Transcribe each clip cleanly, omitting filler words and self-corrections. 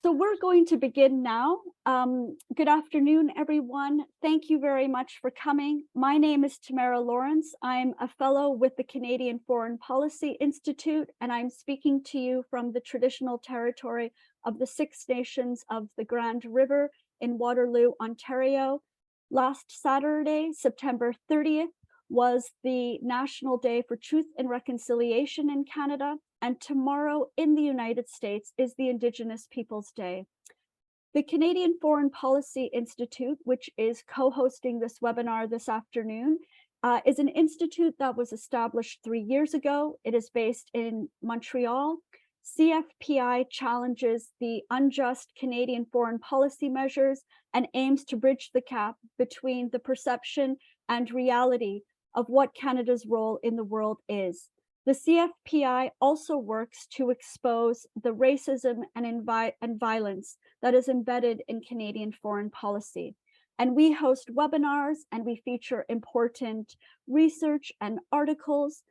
So we're going to begin now. Good afternoon, everyone. Thank you very much for coming. My name is Tamara Lorincz. I'm a fellow with the Canadian Foreign Policy Institute, and I'm speaking to you from the traditional territory of the Six Nations of the Grand River in Waterloo, Ontario. Last Saturday, September 30th, was the National Day for Truth and Reconciliation in Canada, and tomorrow in the United States is the Indigenous Peoples Day. The Canadian Foreign Policy Institute, which is co-hosting this webinar this afternoon, is an institute that was established 3 years ago. It is based in Montreal. CFPI challenges the unjust Canadian foreign policy measures and aims to bridge the gap between the perception and reality of what Canada's role in the world is. The CFPI also works to expose the racism and violence that is embedded in Canadian foreign policy. And we host webinars and we feature important research and articles.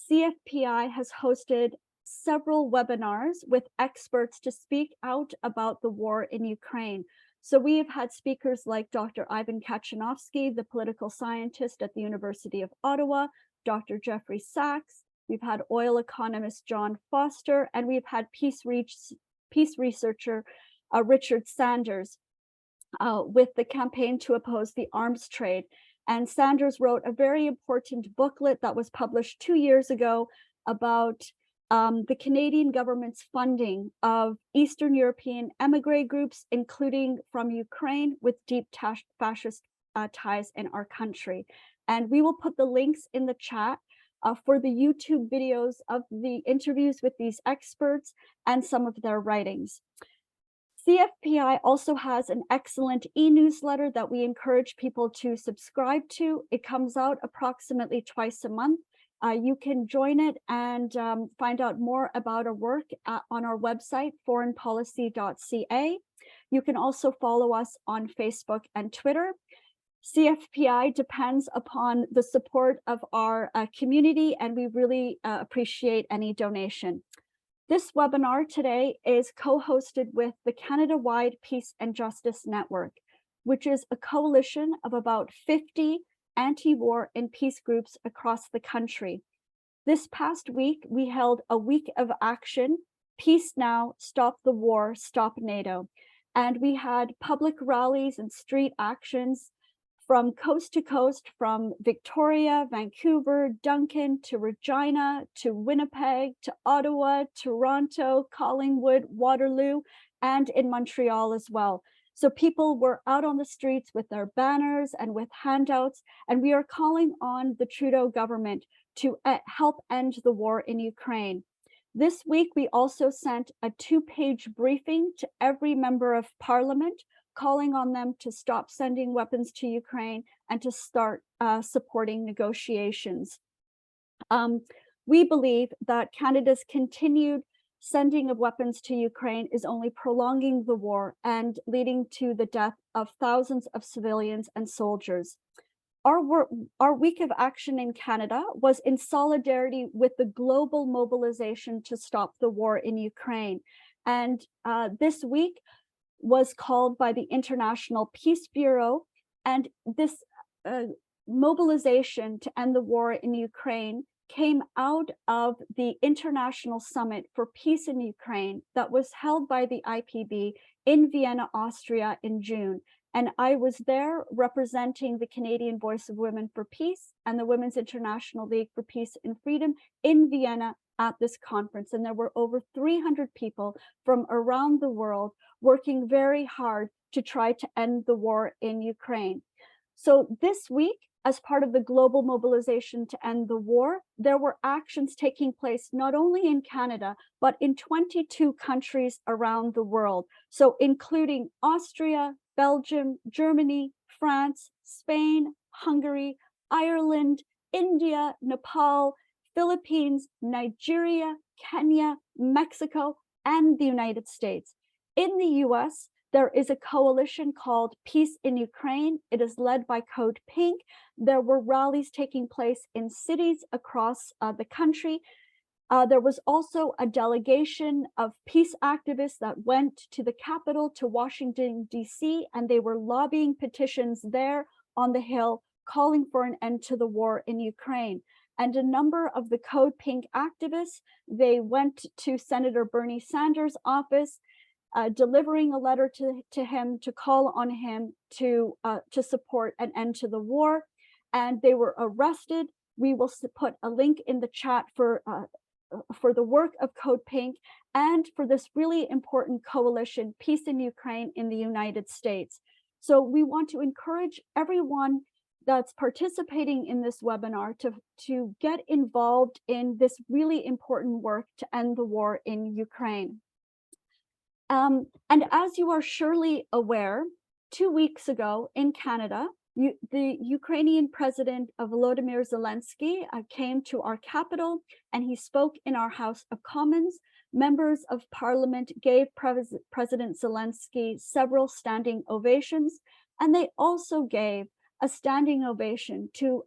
CFPI has hosted several webinars with experts to speak out about the war in Ukraine. So we have had speakers like Dr. Ivan Kachanovsky, the political scientist at the University of Ottawa, Dr. Jeffrey Sachs, we've had oil economist John Foster, and we've had peace researcher Richard Sanders with the campaign to oppose the arms trade. And Sanders wrote a very important booklet that was published 2 years ago about the Canadian government's funding of Eastern European emigre groups, including from Ukraine, with deep fascist ties in our country. And we will put the links in the chat for the YouTube videos of the interviews with these experts and some of their writings. CFPI also has an excellent e-newsletter that we encourage people to subscribe to. It comes out approximately twice a month. You can join it and find out more about our work on our website, foreignpolicy.ca. You can also follow us on Facebook and Twitter. CFPI depends upon the support of our community, and we really appreciate any donation. This webinar today is co-hosted with the Canada-wide Peace and Justice Network, which is a coalition of about 50 anti-war and peace groups across the country. This past week, we held a week of action, Peace Now, Stop the War, Stop NATO. And we had public rallies and street actions from coast to coast, from Victoria, Vancouver, Duncan, to Regina, to Winnipeg, to Ottawa, Toronto, Collingwood, Waterloo, and in Montreal as well. So people were out on the streets with their banners and with handouts, and we are calling on the Trudeau government to help end the war in Ukraine. This week, we also sent a 2-page briefing to every member of parliament, calling on them to stop sending weapons to Ukraine and to start supporting negotiations. We believe that Canada's continued sending of weapons to Ukraine is only prolonging the war and leading to the death of thousands of civilians and soldiers. Our week of action in Canada was in solidarity with the global mobilization to stop the war in Ukraine. And this week was called by the International Peace Bureau, and this mobilization to end the war in Ukraine came out of the International Summit for Peace in Ukraine that was held by the IPB in Vienna, Austria in June. And I was there representing the Canadian Voice of Women for Peace and the Women's International League for Peace and Freedom in Vienna at this conference. And there were over 300 people from around the world working very hard to try to end the war in Ukraine. So this week, as part of the global mobilization to end the war, there were actions taking place not only in Canada, but in 22 countries around the world. So including Austria, Belgium, Germany, France, Spain, Hungary, Ireland, India, Nepal, Philippines, Nigeria, Kenya, Mexico, and the United States. In the US, there is a coalition called Peace in Ukraine. It is led by Code Pink. There were rallies taking place in cities across the country. There was also a delegation of peace activists that went to the Capitol, to Washington, D.C., and they were lobbying petitions there on the Hill, calling for an end to the war in Ukraine. And a number of the Code Pink activists, they went to Senator Bernie Sanders' office, delivering a letter to him to call on him to support an end to the war. And they were arrested. We will put a link in the chat for the work of Code Pink and for this really important coalition, Peace in Ukraine in the United States. So we want to encourage everyone that's participating in this webinar to get involved in this really important work to end the war in Ukraine. And as you are surely aware, 2 weeks ago in Canada, the Ukrainian President Volodymyr Zelensky came to our capital and he spoke in our House of Commons. Members of Parliament gave President Zelensky several standing ovations, and they also gave a standing ovation to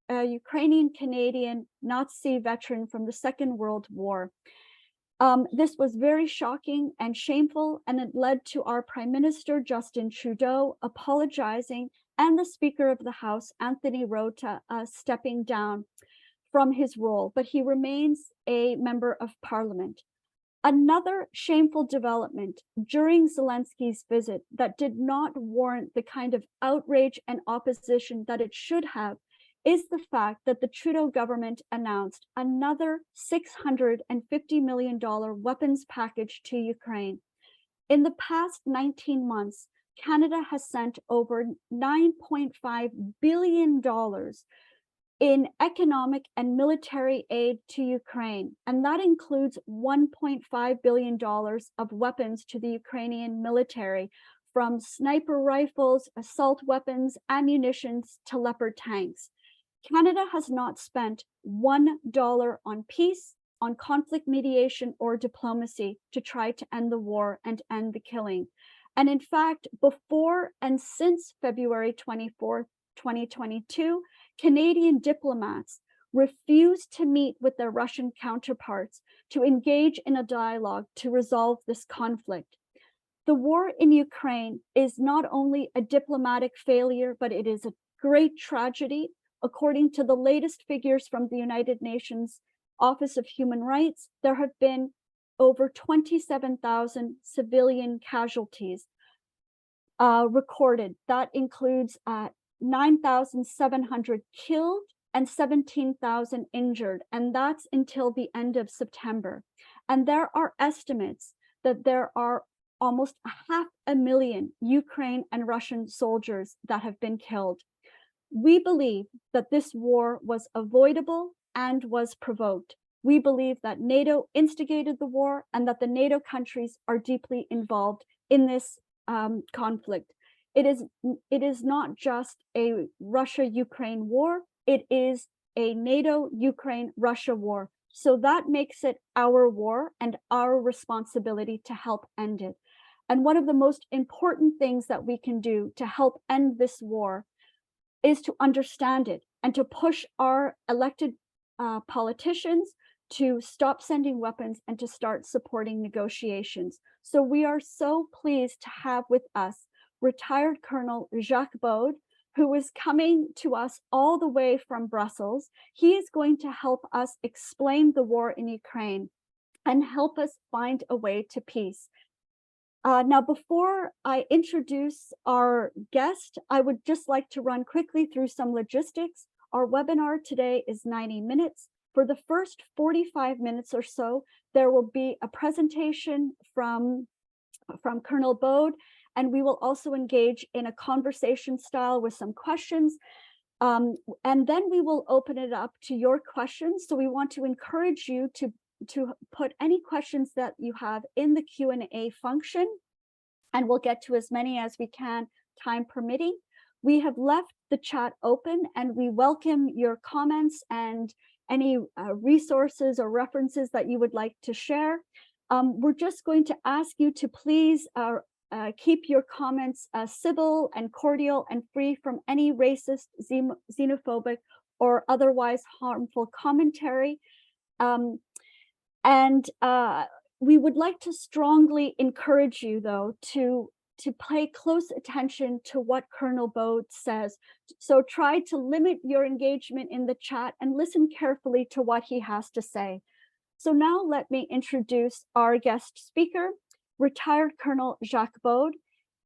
a Ukrainian Canadian Nazi veteran from the Second World War. This was very shocking and shameful, and it led to our Prime Minister, Justin Trudeau, apologizing, and the Speaker of the House, Anthony Rota, stepping down from his role, but he remains a member of Parliament. Another shameful development during Zelensky's visit that did not warrant the kind of outrage and opposition that it should have is the fact that the Trudeau government announced another $650 million weapons package to Ukraine. In the past 19 months, Canada has sent over $9.5 billion in economic and military aid to Ukraine, and that includes $1.5 billion of weapons to the Ukrainian military, from sniper rifles, assault weapons, ammunitions to Leopard tanks. Canada has not spent $1 on peace, on conflict mediation, or diplomacy to try to end the war and end the killing. And in fact, before and since February 24th, 2022, Canadian diplomats refused to meet with their Russian counterparts to engage in a dialogue to resolve this conflict. The war in Ukraine is not only a diplomatic failure, but it is a great tragedy. According to the latest figures from the United Nations Office of Human Rights, there have been over 27,000 civilian casualties recorded. That includes 9,700 killed and 17,000 injured, and that's until the end of September. And there are estimates that there are almost 500,000 Ukraine and Russian soldiers that have been killed. We believe that this war was avoidable and was provoked. We believe that NATO instigated the war and that the NATO countries are deeply involved in this conflict. It is not just a Russia-Ukraine war, it is a NATO-Ukraine-Russia war. So that makes it our war and our responsibility to help end it. And one of the most important things that we can do to help end this war is to understand it and to push our elected politicians to stop sending weapons and to start supporting negotiations. So we are so pleased to have with us retired Colonel Jacques Baud, who is coming to us all the way from Brussels. He is going to help us explain the war in Ukraine and help us find a way to peace. Now, before I introduce our guest, I would just like to run quickly through some logistics. Our webinar today is 90 minutes. For the first 45 minutes or so, there will be a presentation from Colonel Baud, and we will also engage in a conversation style with some questions. And then we will open it up to your questions. So we want to encourage you to put any questions that you have in the Q&A function, and we'll get to as many as we can, time permitting. We have left the chat open, and we welcome your comments and any resources or references that you would like to share. We're just going to ask you to please keep your comments civil and cordial and free from any racist, xenophobic, or otherwise harmful commentary. And we would like to strongly encourage you, though, to pay close attention to what Colonel Baud says. So try to limit your engagement in the chat and listen carefully to what he has to say. So now let me introduce our guest speaker, retired Colonel Jacques Baud.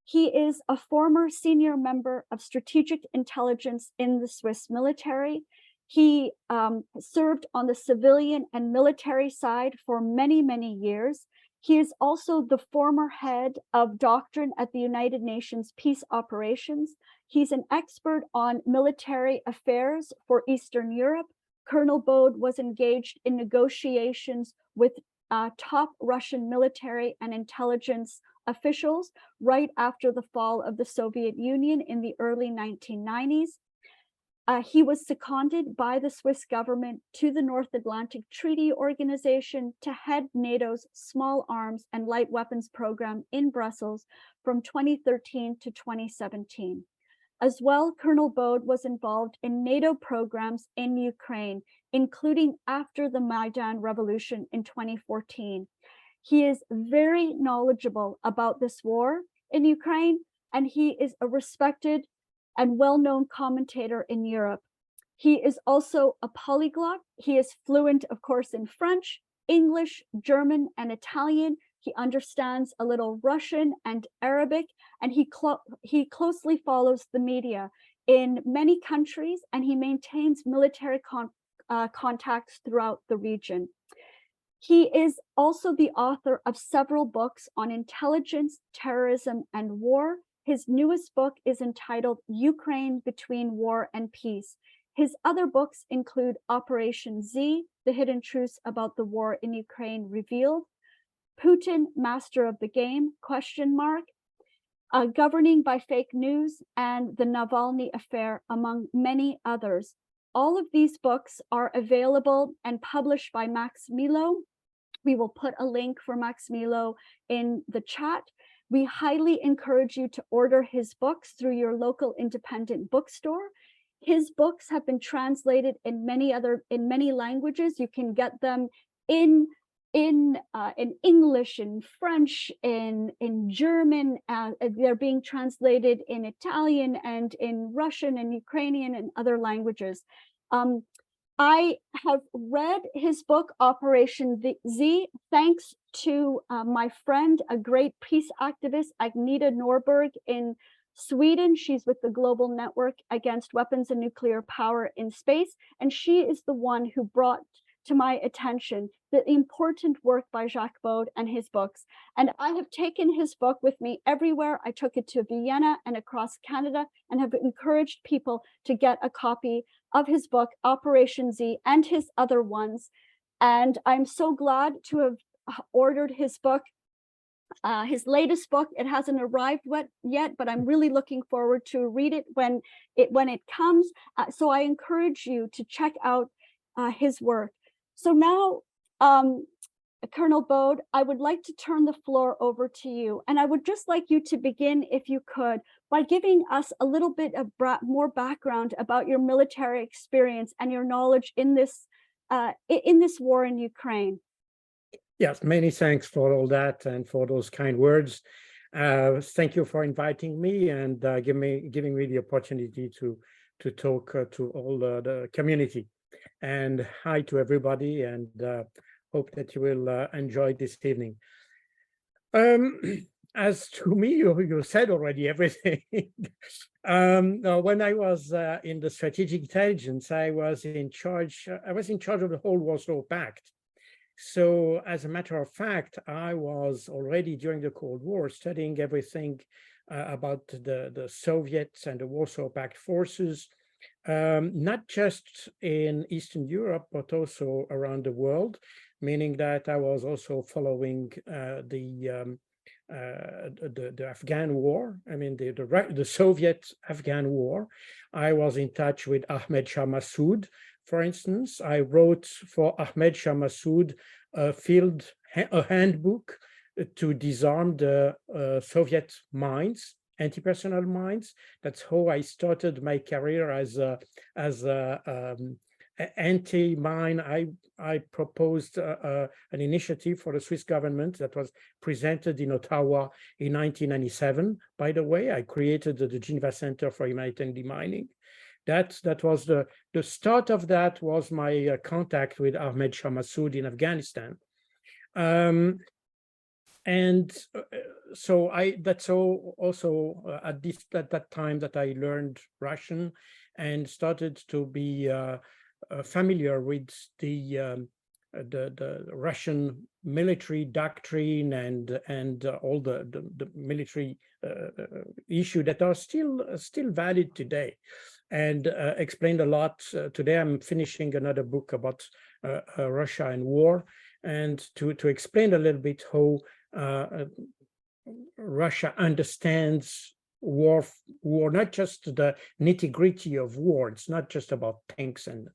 He is a former senior member of strategic intelligence in the Swiss military. He served on the civilian and military side for many, many years. He is also the former head of doctrine at the United Nations Peace Operations. He's an expert on military affairs for Eastern Europe. Colonel Baud was engaged in negotiations with top Russian military and intelligence officials right after the fall of the Soviet Union in the early 1990s. He was seconded by the Swiss government to the North Atlantic Treaty Organization to head NATO's small arms and light weapons program in Brussels from 2013 to 2017. As well, Colonel Baud was involved in NATO programs in Ukraine, including after the Maidan Revolution in 2014. He is very knowledgeable about this war in Ukraine, and he is a respected and well-known commentator in Europe. He is also a polyglot. He is fluent, of course, in French, English, German, and Italian. He understands a little Russian and Arabic, and he closely follows the media in many countries, and he maintains military contacts throughout the region. He is also the author of several books on intelligence, terrorism, and war. His newest book is entitled Ukraine Between War and Peace. His other books include Operation Z, The Hidden Truths About the War in Ukraine Revealed, Putin, Master of the Game, ? Governing by Fake News, and The Navalny Affair, among many others. All of these books are available and published by Max Milo. We will put a link for Max Milo in the chat. We highly encourage you to order his books through your local independent bookstore. His books have been translated in many languages. You can get them in English, in French, in German. They're being translated in Italian and in Russian and Ukrainian and other languages. I have read his book, Operation Z, thanks to my friend, a great peace activist, Agneta Norberg in Sweden. She's with the Global Network Against Weapons and Nuclear Power in Space, and she is the one who brought to my attention the important work by Jacques Baud and his books. And I have taken his book with me everywhere. I took it to Vienna and across Canada and have encouraged people to get a copy of his book, Operation Z, and his other ones. And I'm so glad to have ordered his book, his latest book. It hasn't arrived yet, but I'm really looking forward to read it when it comes. So I encourage you to check out his work. So now, Colonel Baud, I would like to turn the floor over to you. And I would just like you to begin, if you could, by giving us a little bit of more background about your military experience and your knowledge in this war in Ukraine. Yes, many thanks for all that and for those kind words. Thank you for inviting me and giving me the opportunity to talk to all the community. And hi to everybody, and hope that you will enjoy this evening. As to me, you said already everything. When I was in the strategic intelligence, I was in charge of the whole Warsaw Pact. So as a matter of fact, I was already during the Cold War studying everything about the Soviets and the Warsaw Pact forces, not just in Eastern Europe, but also around the world, meaning that I was also following the Afghan war. I mean, the Soviet-Afghan war. I was in touch with Ahmed Shah Massoud, for instance. I wrote for Ahmed Shah Massoud a handbook to disarm the Soviet mines, anti-personnel mines. That's how I started my career as a anti-mine. I proposed an initiative for the Swiss government that was presented in Ottawa in 1997. By the way, I created the Geneva Center for Humanitarian Demining. That was the start of that was my contact with Ahmed Shah Massoud in Afghanistan. And so that's also at that time that I learned Russian and started to be familiar with the Russian military doctrine and all the military issue that are still valid today, and explained a lot. Today I'm finishing another book about Russia and war, and to explain a little bit how Russia understands war, not just the nitty-gritty of war. It's not just about tanks and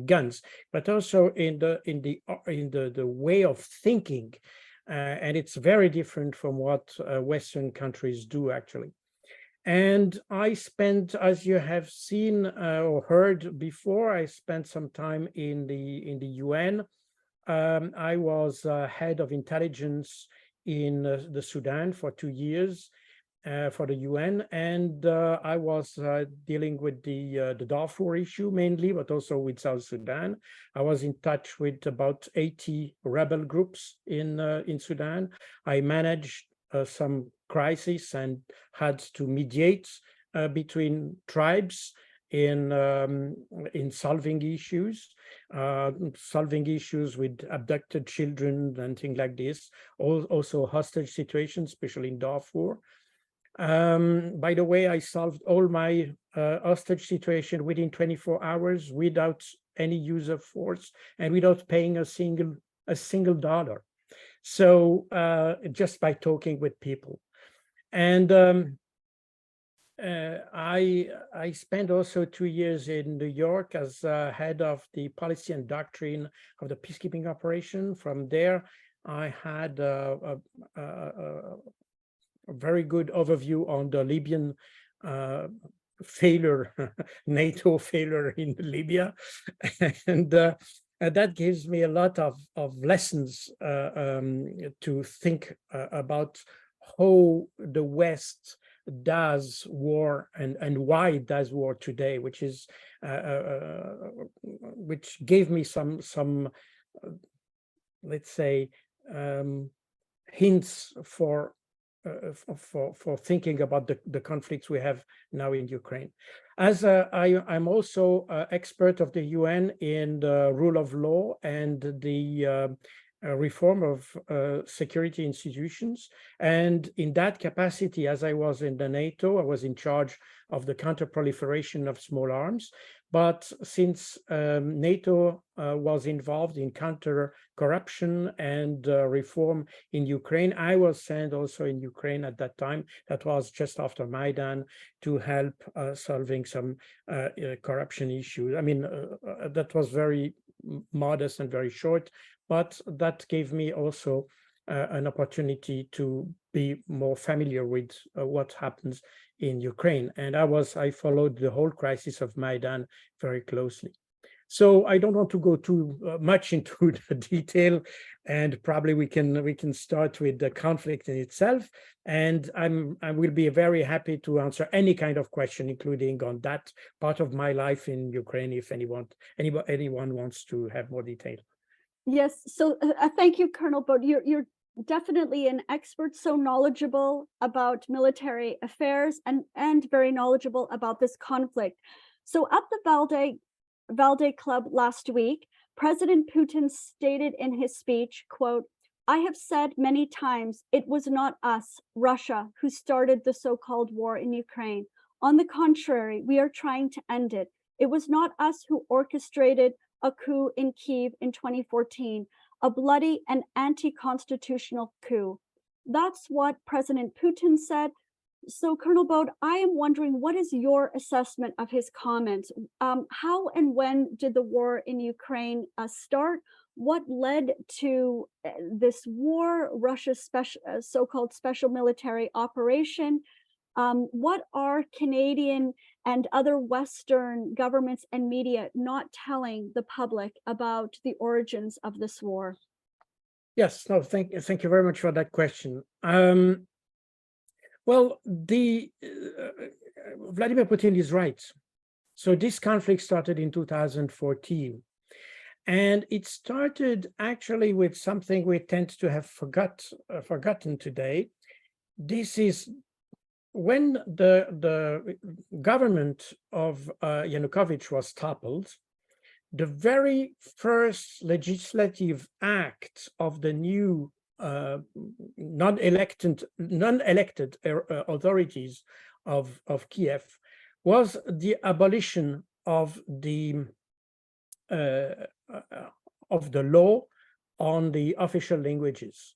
guns, but also in the way of thinking, and it's very different from what Western countries do actually. And I spent, as you have seen or heard before, I spent some time in the UN. I was head of intelligence in the Sudan for 2 years for the UN, and I was dealing with the Darfur issue mainly, but also with South Sudan. I was in touch with about 80 rebel groups in Sudan. I managed some crises and had to mediate between tribes in solving issues with abducted children and things like this. Also hostage situations, especially in Darfur. By the way, I solved all my hostage situation within 24 hours without any use of force and without paying a single dollar. So just by talking with people. And I spent also 2 years in New York as head of the policy and doctrine of the peacekeeping operation. From there, I had a very good overview on the Libyan failure, NATO failure in Libya, and that gives me a lot of lessons to think about how the West does war and why it does war today, which gave me some let's say hints for thinking about the conflicts we have now in Ukraine. As I'm also expert of the UN in the rule of law and the reform of security institutions. And in that capacity, as I was in the NATO, I was in charge of the counter-proliferation of small arms. But since NATO was involved in counter-corruption and reform in Ukraine, I was sent also in Ukraine at that time. That was just after Maidan, to help solving some corruption issues. I mean, that was very modest and very short, but that gave me also an opportunity to be more familiar with what happens in Ukraine. And I followed the whole crisis of Maidan very closely. So I don't want to go too much into the detail, and probably we can start with the conflict in itself. And I will be very happy to answer any kind of question, including on that part of my life in Ukraine, if anyone wants to have more detail. Yes, so thank you, Colonel Baud. You're definitely an expert, so knowledgeable about military affairs and very knowledgeable about this conflict. So at the Valde Club last week, President Putin stated in his speech, quote, "I have said many times it was not us, Russia, who started the so-called war in Ukraine. On the contrary, we are trying to end it. It was not us who orchestrated a coup in Kyiv in 2014, a bloody and anti-constitutional coup." That's what President Putin said. So, Colonel Baud, I am wondering, what is your assessment of his comments? How and when did the war in Ukraine start? What led to this war, Russia's so-called special military operation? What are Canadian and other Western governments and media not telling the public about the origins of this war? Yes, no, thank you very much for that question. Well, Vladimir Putin is right. So this conflict started in 2014. And it started actually with something we tend to have forgotten today. This is when the government of Yanukovych was toppled. The very first legislative act of the new non-elected authorities of Kiev was the abolition of the law on the official languages.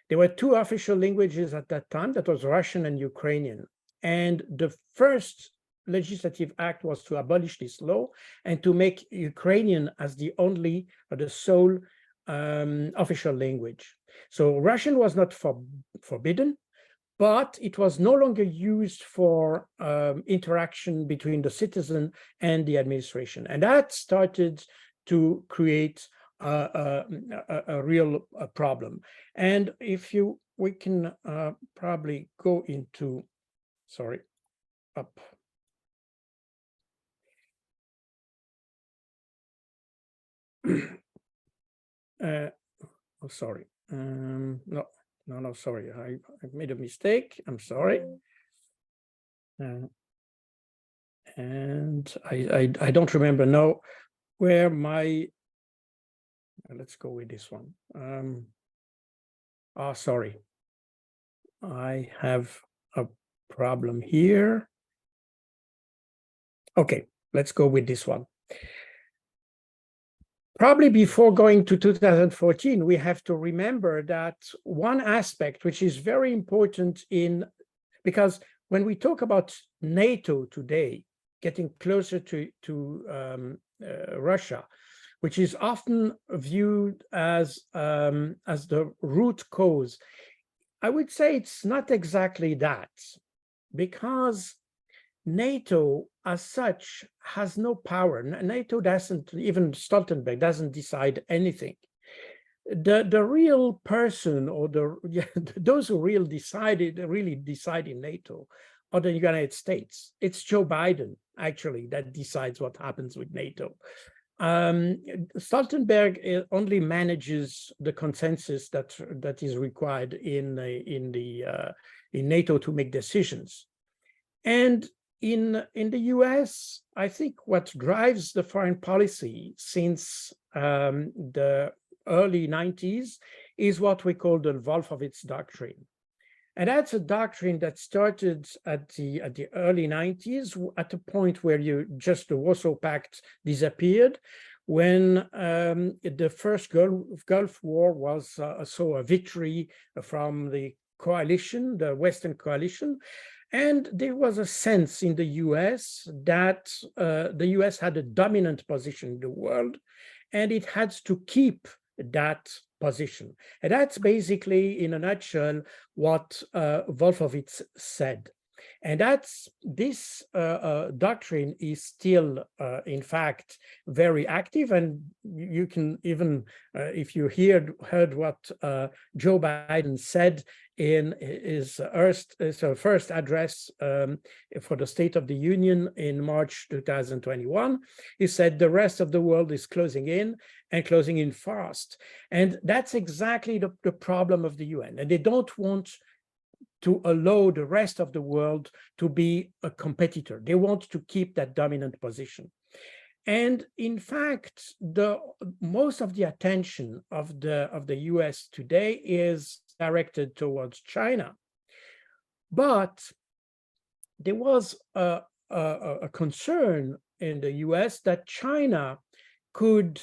There were two official languages at that time, that was Russian and Ukrainian. And the first legislative act was to abolish this law and to make Ukrainian as the only or the sole official language. So Russian was not forbidden, but it was no longer used for interaction between the citizen and the administration. And that started to create a real problem. And if we can probably go into, sorry, up. Oh, sorry. No, sorry. I made a mistake. I'm sorry. And I don't remember now where my, let's go with this one. Sorry. I have a problem here. Okay, let's go with this one. Probably before going to 2014, we have to remember that one aspect which is very important because when we talk about NATO today, getting closer to Russia, which is often viewed as the root cause, I would say it's not exactly that, because NATO as such has no power. NATO doesn't, even Stoltenberg doesn't decide anything. The real person, or those who really decide in NATO are the United States. It's Joe Biden actually that decides what happens with NATO. Stoltenberg only manages the consensus that is required in NATO to make decisions. And in the US, I think what drives the foreign policy since the early 90s is what we call the Wolfowitz doctrine. And that's a doctrine that started at the early 90s, at a point where the Warsaw Pact disappeared, when the first Gulf War was a victory from the coalition, the Western coalition. And there was a sense in the US that the US had a dominant position in the world, and it had to keep that position. And that's basically, in a nutshell, what Wolfowitz said. And this doctrine is still, in fact, very active. And you can even, if you heard what Joe Biden said in his first address for the State of the Union in March 2021, he said the rest of the world is closing in and closing in fast. And that's exactly the problem of the UN. And they don't want to allow the rest of the world to be a competitor. They want to keep that dominant position. And in fact, most of the attention of the US today is directed towards China. But there was a concern in the US that China could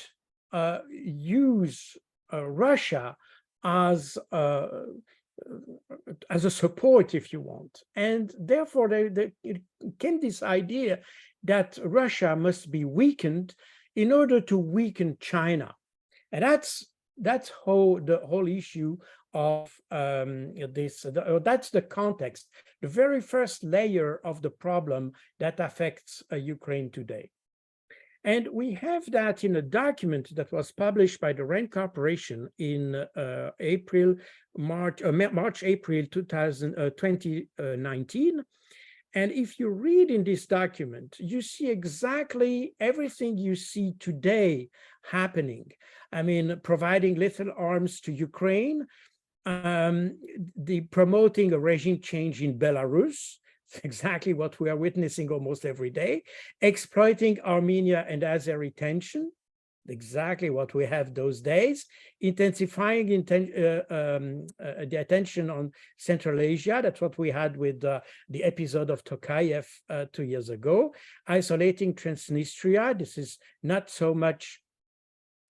use Russia as a support, if you want. And therefore, there came this idea that Russia must be weakened in order to weaken China. And that's how the whole issue of that's the context, the very first layer of the problem that affects Ukraine today. And we have that in a document that was published by the RAND Corporation in March-April 2019. And if you read in this document, you see exactly everything you see today happening. I mean, providing lethal arms to Ukraine, the promoting a regime change in Belarus, exactly what we are witnessing almost every day, exploiting Armenia and Azeri tension, exactly what we have those days, intensifying the attention on Central Asia. That's what we had with the episode of Tokayev 2 years ago, isolating Transnistria. This is not so much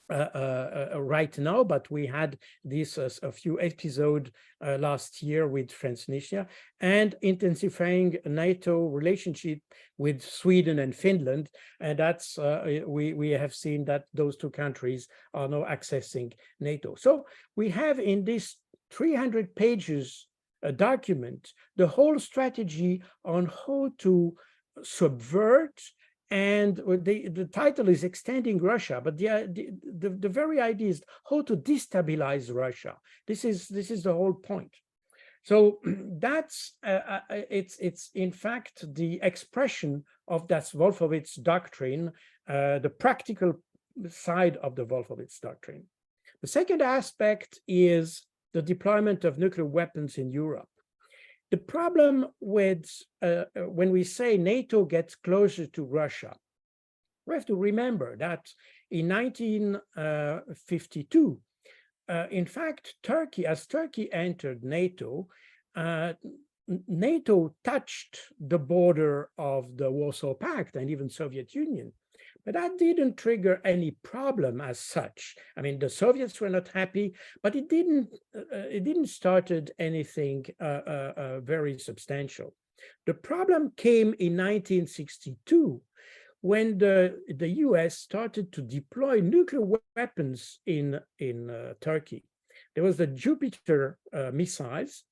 right now, but we had this a few episodes last year with Transnistria, and intensifying NATO relationship with Sweden and Finland, and that's we have seen that those two countries are now accessing NATO. So we have in this 300 pages document the whole strategy on how to subvert. And the title is Extending Russia, but the very idea is how to destabilize Russia. This is the whole point. So that's it's in fact the expression of that Wolfowitz doctrine, the practical side of the Wolfowitz doctrine. The second aspect is the deployment of nuclear weapons in Europe. The problem with when we say NATO gets closer to Russia, we have to remember that in 1952, in fact, as Turkey entered NATO, NATO touched the border of the Warsaw Pact and even Soviet Union. But that didn't trigger any problem as such. I mean, the Soviets were not happy, but it didn't started anything very substantial. The problem came in 1962 when the US started to deploy nuclear weapons in Turkey. There was the Jupiter missiles,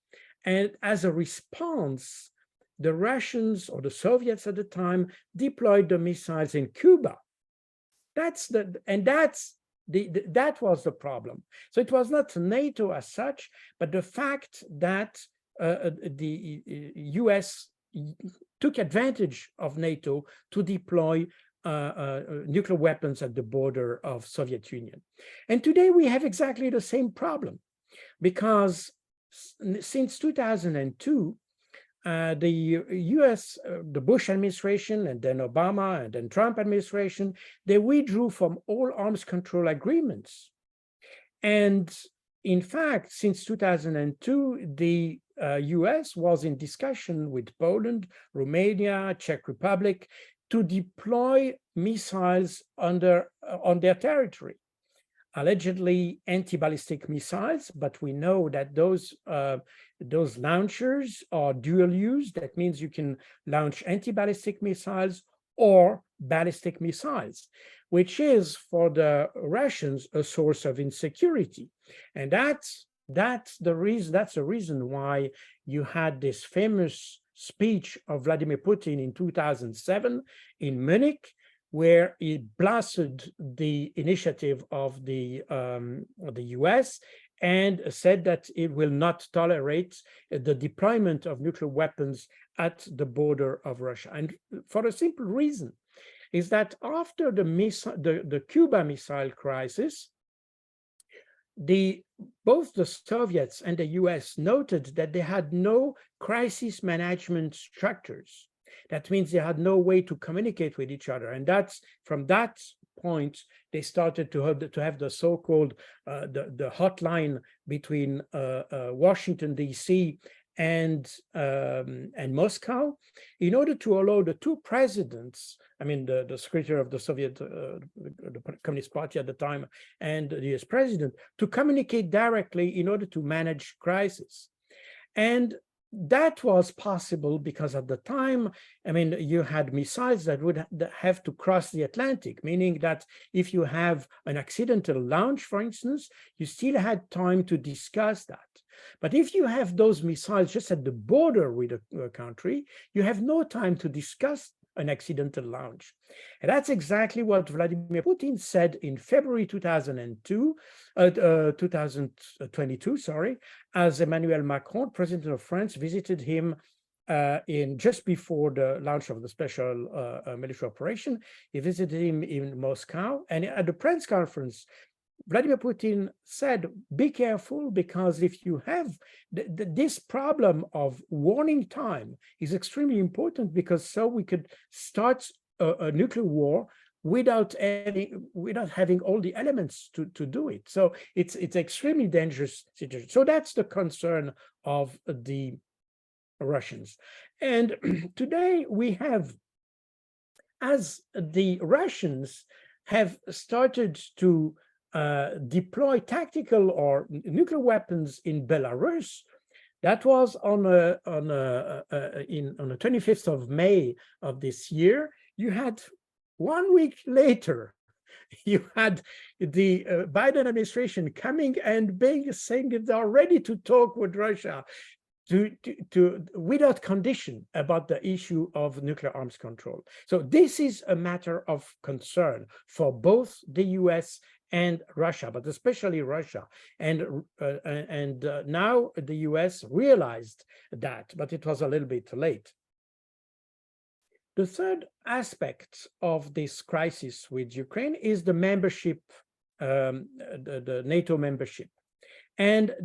and as a response, the Russians or the Soviets at the time deployed the missiles in Cuba. That was the problem. So it was not NATO as such, but the fact that the US took advantage of NATO to deploy nuclear weapons at the border of Soviet Union. And today we have exactly the same problem, because since 2002, the US, the Bush administration, and then Obama, and then Trump administration, they withdrew from all arms control agreements. And in fact, since 2002, the US was in discussion with Poland, Romania, Czech Republic to deploy missiles on their territory. Allegedly anti-ballistic missiles, but we know that those launchers are dual use. That means you can launch anti-ballistic missiles or ballistic missiles, which is for the Russians a source of insecurity. And that's the reason why you had this famous speech of Vladimir Putin in 2007 in Munich, where he blasted the initiative of the US and said that it will not tolerate the deployment of nuclear weapons at the border of Russia. And for a simple reason, is that after the Cuba missile crisis, both the Soviets and the US noted that they had no crisis management structures. That means they had no way to communicate with each other. And that's from that point, they started to have the so-called the hotline between Washington, D.C. and Moscow, in order to allow the two presidents, I mean, the secretary of the Soviet, the Communist Party at the time, and the US president, to communicate directly in order to manage crisis. And that was possible because at the time, I mean, you had missiles that would have to cross the Atlantic, meaning that if you have an accidental launch, for instance, you still had time to discuss that. But if you have those missiles just at the border with a country, you have no time to discuss an accidental launch. And that's exactly what Vladimir Putin said in February 2022, sorry, as Emmanuel Macron, president of France, visited him in just before the launch of the special military operation. He visited him in Moscow, and at the press conference, Vladimir Putin said, be careful, because if you have this problem of warning time is extremely important, because so we could start a nuclear war without having all the elements to do it. So it's extremely dangerous situation. So that's the concern of the Russians. And today we have, as the Russians have started to deploy tactical or nuclear weapons in Belarus. That was on the 25th of May of this year. You had 1 week later, you had the Biden administration coming and saying that they are ready to talk with Russia without condition about the issue of nuclear arms control. So this is a matter of concern for both the US and Russia, but especially Russia. And now the US realized that, but it was a little bit late. The third aspect of this crisis with Ukraine is the membership, the NATO membership. And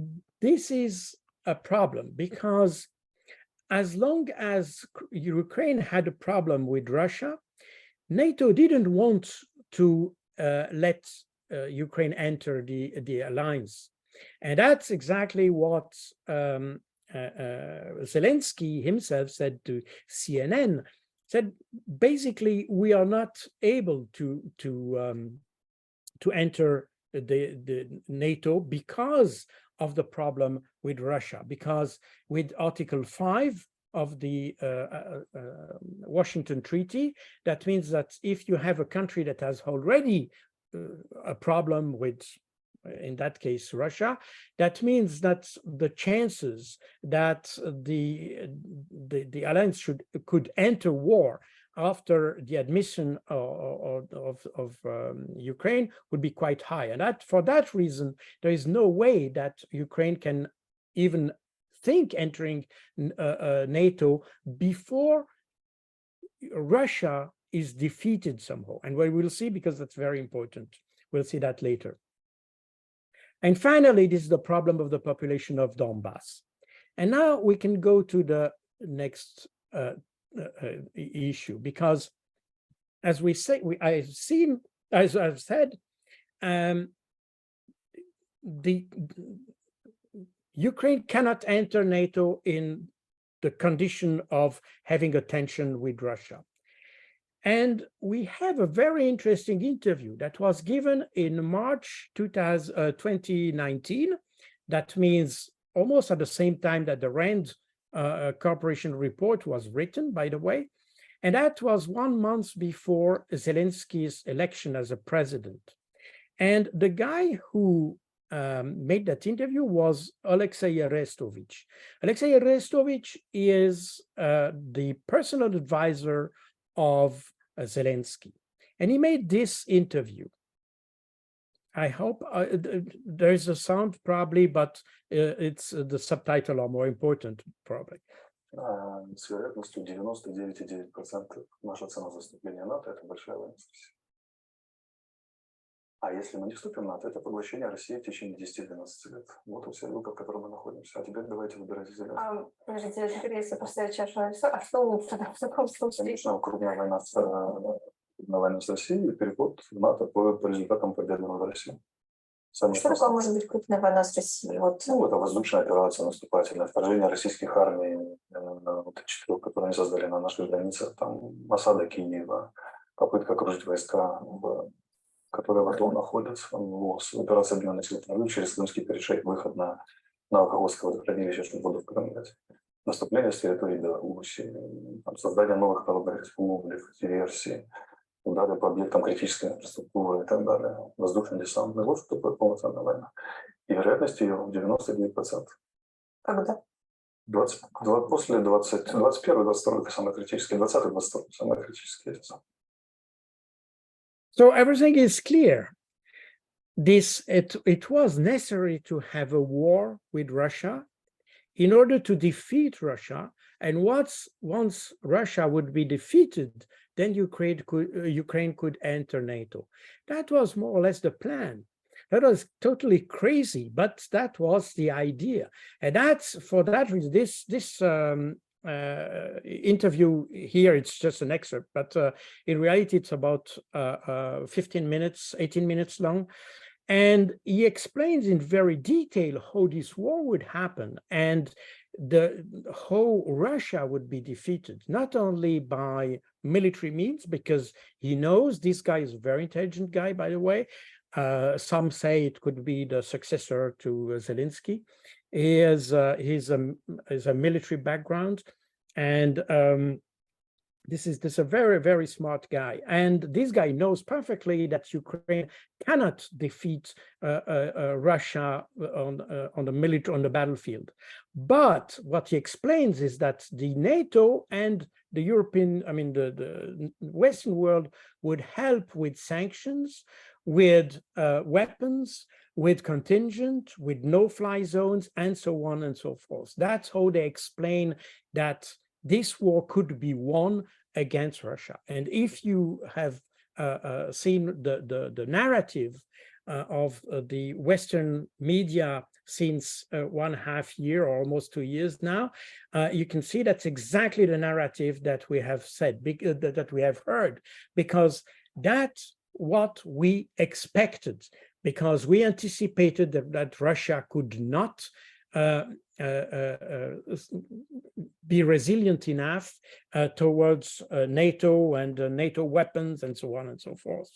this is a problem, because as long as Ukraine had a problem with Russia, NATO didn't want to let Ukraine enter the alliance. And that's exactly what Zelensky himself said to CNN, said, basically, we are not able to enter the NATO because of the problem with Russia, because with Article 5 of the Washington Treaty, that means that if you have a country that has already a problem with, in that case, Russia, that means that the chances that the alliance could enter war after the admission of Ukraine would be quite high. And that, for that reason, there is no way that Ukraine can even think entering NATO before Russia is defeated somehow. And we will see, because that's very important. We'll see that later. And finally, this is the problem of the population of Donbass. And now we can go to the next issue, because as we say, as I've said, the Ukraine cannot enter NATO in the condition of having a tension with Russia. And we have a very interesting interview that was given in March 2019. That means almost at the same time that the RAND Corporation report was written, by the way. And that was 1 month before Zelensky's election as a president. And the guy who made that interview was Alexei Arestovich. Alexei Arestovich is the personal advisor of Zelensky. And he made this interview. I hope there's a sound probably, but it's the subtitle are more important probably. С вероятностью 99,9% наша цена за вступление в НАТО – это большая военная Россия. А если мы не вступим в НАТО, это поглощение России в течение 10-12 лет. Вот и вся вилка, в которой мы находимся. А теперь давайте выбирать из этого. Подождите, теперь если поставить чашу на весах, а что лучше в таком случае? Конечно, крупная война с Россией и переход в НАТО по результатам победы над Россией. Что такое может быть крупная война с Россией? Вот. Ну, это воздушная операция наступательная, вторжение российских армий, вот, 4, которые они создали на наших границах, там, осада Киева, попытка окружить войска, которые в АТО находятся, операция Объединенных сил через Крымский перешейк, выход на Каховское водохранилище, чтобы воду в Крым дать. наступление с территории Беларуси, там, создание новых народных республик, диверсии, удары по объектам критической инфраструктуры и так далее, воздушно-десантный. Вот что такое полноценная война. И вероятность ее 99%. Когда? После 21-22 это самое критическое, 20-22 самое критическое. So everything is clear. It was necessary to have a war with Russia in order to defeat Russia. And once Russia would be defeated, then Ukraine could enter NATO. That was more or less the plan. That was totally crazy, but that was the idea. And that's for that reason, this interview here, it's just an excerpt, but in reality, it's about 15 minutes, 18 minutes long. And he explains in very detail how this war would happen and how Russia would be defeated, not only by military means, because he knows this guy is a very intelligent guy, by the way. Some say it could be the successor to Zelensky. He's a military background, and this is a very, very smart guy. And this guy knows perfectly that Ukraine cannot defeat Russia on the battlefield. But what he explains is that the NATO and the the Western world would help with sanctions, with weapons, with contingent, with no-fly zones, and so on and so forth. That's how they explain that this war could be won against Russia. And if you have seen the narrative of the Western media since 1.5 years or almost 2 years now, you can see that's exactly the narrative that we have said, that we have heard, because that's what we expected, because we anticipated that Russia could not be resilient enough towards NATO and NATO weapons and so on and so forth.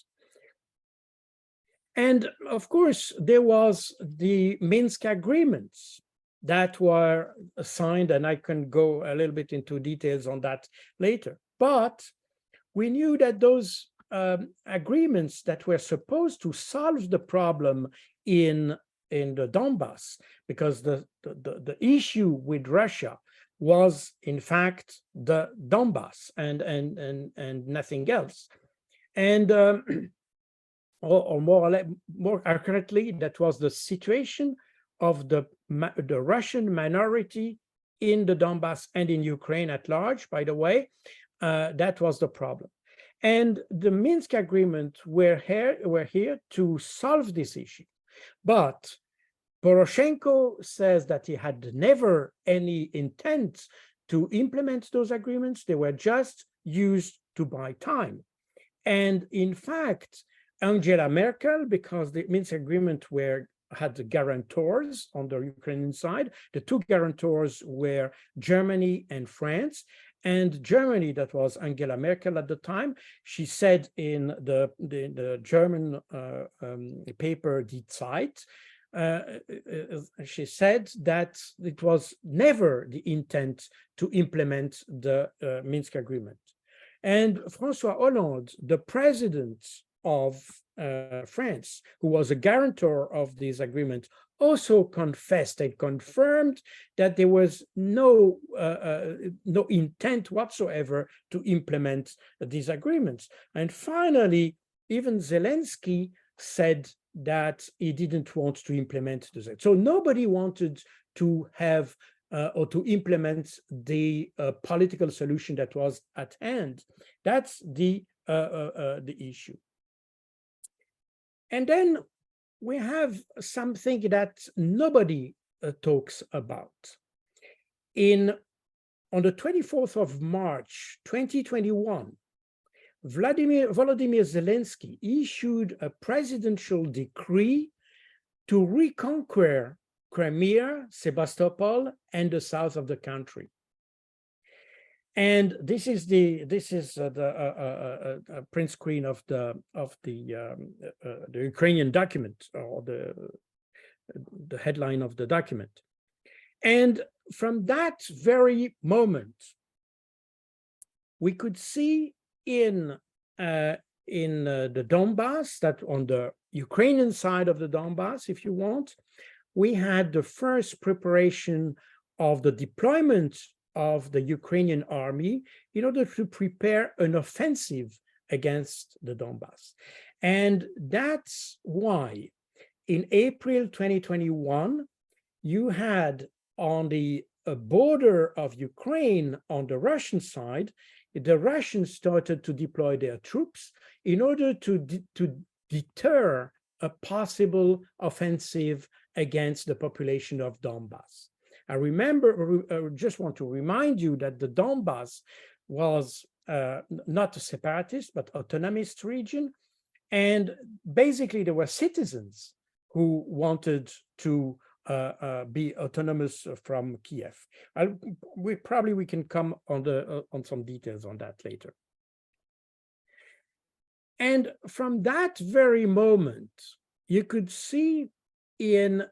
And of course, there was the Minsk agreements that were signed, and I can go a little bit into details on that later. But we knew that those agreements that were supposed to solve the problem in the Donbass, because the issue with Russia was in fact the Donbass and nothing else. And or more accurately, that was the situation of the Russian minority in the Donbass and in Ukraine at large, by the way. That was the problem. And the Minsk agreement were here to solve this issue. But Poroshenko says that he had never any intent to implement those agreements. They were just used to buy time. And in fact, Angela Merkel, because the Minsk agreement had the guarantors on the Ukrainian side, the two guarantors were Germany and France. And Germany, that was Angela Merkel at the time, she said in the German paper Die Zeit, she said that it was never the intent to implement the Minsk agreement. And François Hollande, the president of France, who was a guarantor of this agreement, also confessed and confirmed that there was no intent whatsoever to implement these agreements. And finally, even Zelensky said that he didn't want to implement this. So nobody wanted to have or to implement the political solution that was at hand. That's the issue. And then we have something that nobody talks about. On the 24th of March, 2021, Volodymyr Zelensky issued a presidential decree to reconquer Crimea, Sebastopol, and the south of the country. And this is the print screen of the Ukrainian document, or the headline of the document. And from that very moment, we could see in the Donbass, that on the Ukrainian side of the Donbass, if you want, we had the first preparation of the deployment of the Ukrainian army in order to prepare an offensive against the Donbass. And that's why in April 2021, you had on the border of Ukraine on the Russian side, the Russians started to deploy their troops in order to deter a possible offensive against the population of Donbass. I just want to remind you that the Donbass was not a separatist, but autonomist region. And basically there were citizens who wanted to be autonomous from Kiev. We can come on some details on that later. And from that very moment, you could see in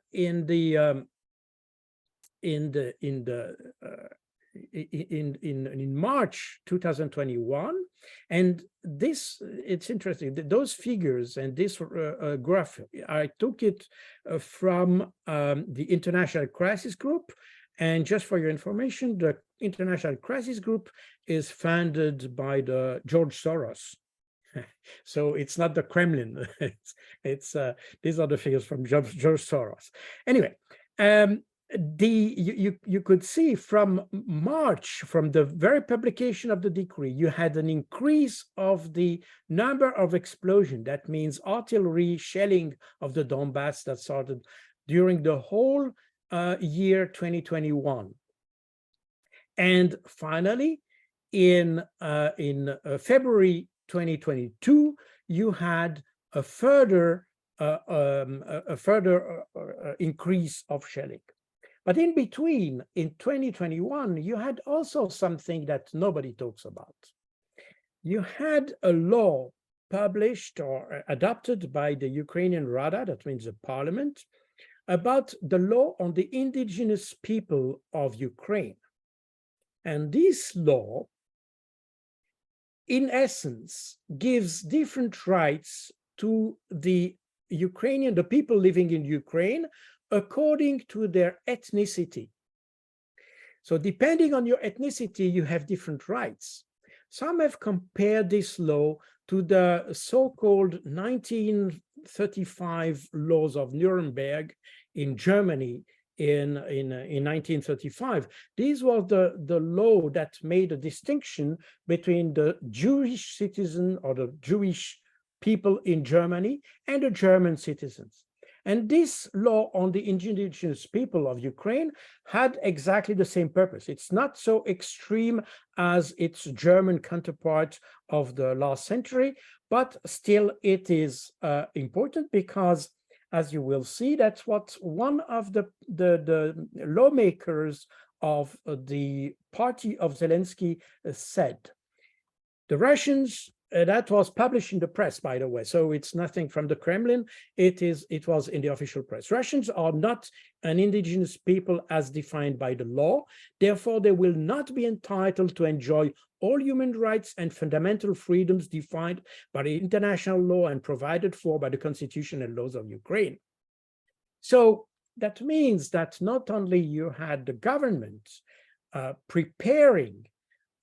March 2021, and this, it's interesting, those figures and this graph, I took it from the International Crisis Group. And just for your information, the International Crisis Group is funded by the George Soros. So it's not the Kremlin. These are the figures from George Soros. Anyway, you could see from March, from the very publication of the decree, you had an increase of the number of explosions. That means artillery shelling of the Donbass that started during the whole year 2021. And finally, in February 2022, you had a further increase of shelling. But in between, in 2021, you had also something that nobody talks about. You had a law published or adopted by the Ukrainian Rada, that means the parliament, about the law on the indigenous people of Ukraine. And this law, in essence, gives different rights to the people living in Ukraine according to their ethnicity. So depending on your ethnicity, you have different rights. Some have compared this law to the so-called 1935 laws of Nuremberg in Germany in 1935. This was the law that made a distinction between the Jewish citizen or the Jewish people in Germany and the German citizens. And this law on the indigenous people of Ukraine had exactly the same purpose. It's not so extreme as its German counterpart of the last century, but still it is important because, as you will see, that's what one of the lawmakers of the party of Zelensky said. The Russians, that was published in the press, by the way, so it's nothing from the Kremlin. It was in the official press. Russians are not an indigenous people as defined by the law. Therefore, they will not be entitled to enjoy all human rights and fundamental freedoms defined by the international law and provided for by the constitution and laws of Ukraine. So that means that not only you had the government preparing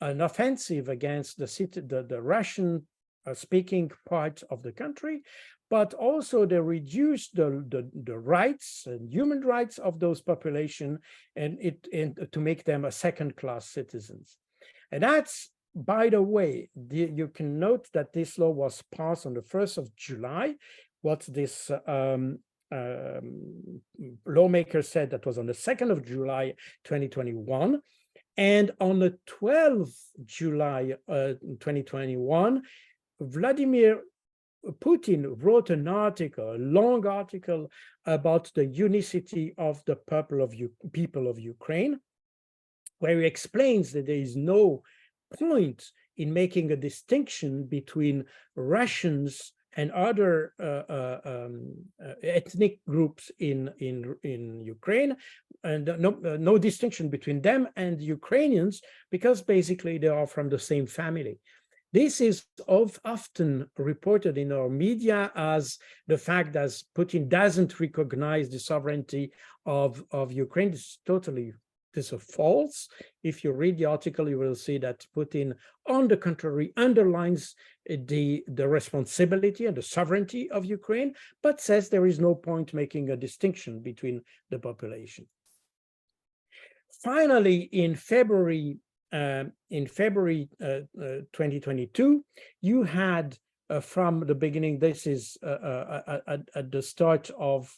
an offensive against the Russian-speaking part of the country, but also they reduced the rights and human rights of those population and to make them a second-class citizens. And that's, by the way, you can note that this law was passed on the 1st of July. What this lawmaker said, that was on the 2nd of July, 2021. And on the 12th July 2021, Vladimir Putin wrote an article, a long article about the unicity of the people of Ukraine, where he explains that there is no point in making a distinction between Russians and other ethnic groups in Ukraine, and no distinction between them and Ukrainians, because basically they are from the same family. This is often reported in our media as the fact that Putin doesn't recognize the sovereignty of Ukraine. This is false. If you read the article, you will see that Putin, on the contrary, underlines the responsibility and the sovereignty of Ukraine, but says there is no point making a distinction between the population. Finally, in February 2022, you had from the beginning, this is at the start of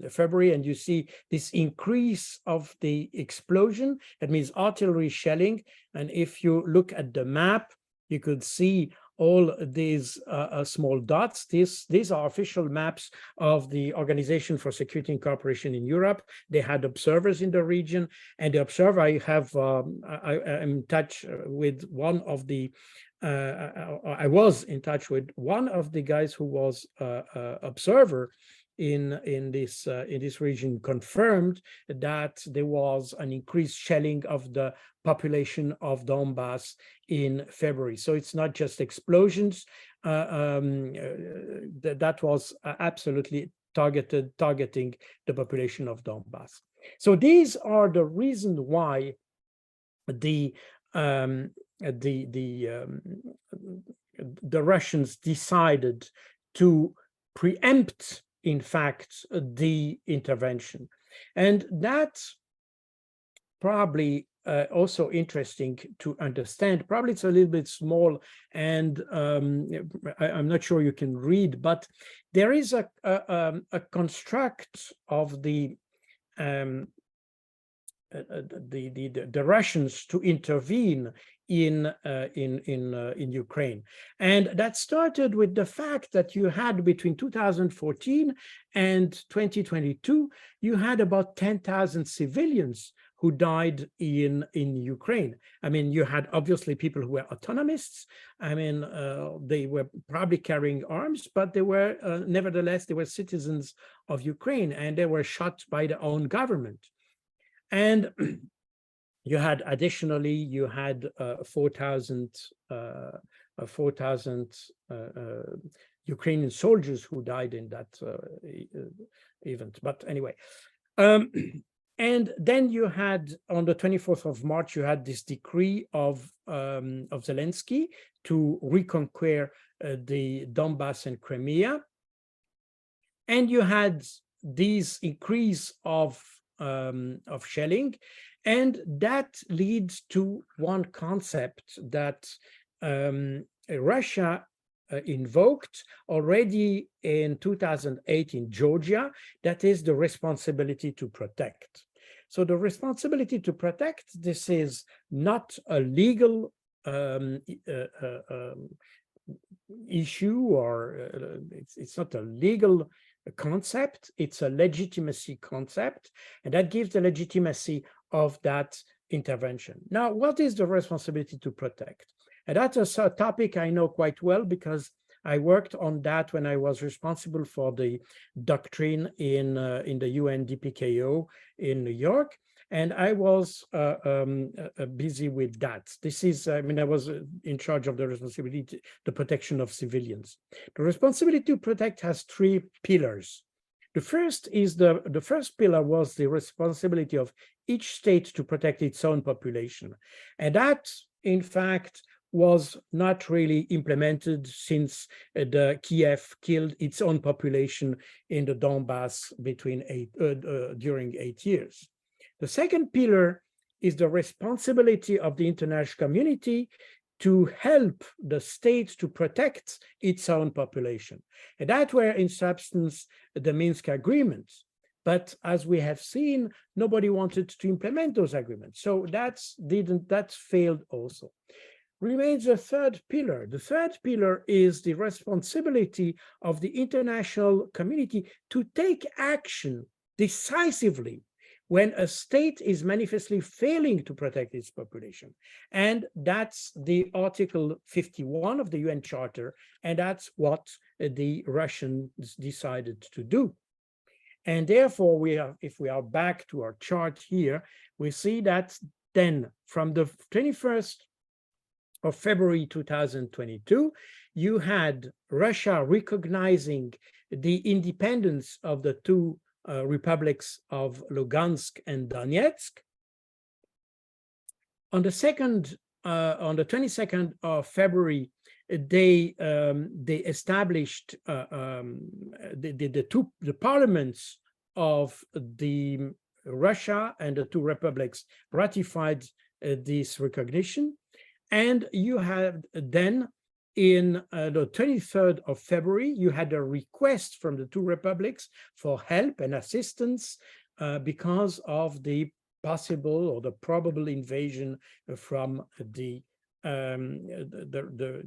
February, and you see this increase of the explosion. That means artillery shelling. And if you look at the map, you could see all these small dots. These are official maps of the Organization for Security and Cooperation in Europe. They had observers in the region, and the observer, I am in touch with one of the I was in touch with one of the guys who was observer in this region, confirmed that there was an increased shelling of the population of Donbass in February. So it's not just explosions. That was absolutely targeting the population of Donbass. So these are the reasons why the Russians decided to preempt, in fact, the intervention. And that's probably also interesting to understand. Probably it's a little bit small, and I'm not sure you can read, but there is a construct of the Russians to intervene in Ukraine, and that started with the fact that you had between 2014 and 2022, you had about 10,000 civilians who died in Ukraine. I mean, you had obviously people who were autonomists. I mean, they were probably carrying arms, but they were nevertheless they were citizens of Ukraine, and they were shot by their own government. And you had additionally, you had 4,000 Ukrainian soldiers who died in that event. But anyway, and then you had on the 24th of March, you had this decree of Zelensky to reconquer the Donbass and Crimea, and you had these increase of shelling, and that leads to one concept that Russia invoked already in 2008 in Georgia, that is the responsibility to protect. So the responsibility to protect, this is not a legal issue, or it's not a legal concept, it's a legitimacy concept, and that gives the legitimacy of that intervention. Now, what is the responsibility to protect? And that's a topic I know quite well, because I worked on that when I was responsible for the doctrine in the UN DPKO in New York, and I was busy with that. This is, I mean, I was in charge of the responsibility, the protection of civilians. The responsibility to protect has three pillars. The first is the first pillar was the responsibility of each state to protect its own population, and that, in fact, was not really implemented since the Kiev killed its own population in the Donbass during 8 years. The second pillar is the responsibility of the international community to help the state to protect its own population. And that were, in substance, the Minsk agreements. But as we have seen, nobody wanted to implement those agreements. So that failed also. Remains a third pillar. The third pillar is the responsibility of the international community to take action decisively when a state is manifestly failing to protect its population. And that's the Article 51 of the UN Charter, and that's what the Russians decided to do. And therefore, if we are back to our chart here, we see that then from the 21st of February 2022, you had Russia recognizing the independence of the two republics of Lugansk and Donetsk. On the 22nd of February, they established the parliaments of the Russia and the two republics ratified this recognition. And you had then in the 23rd of February, you had a request from the two republics for help and assistance because of the possible or the probable invasion from the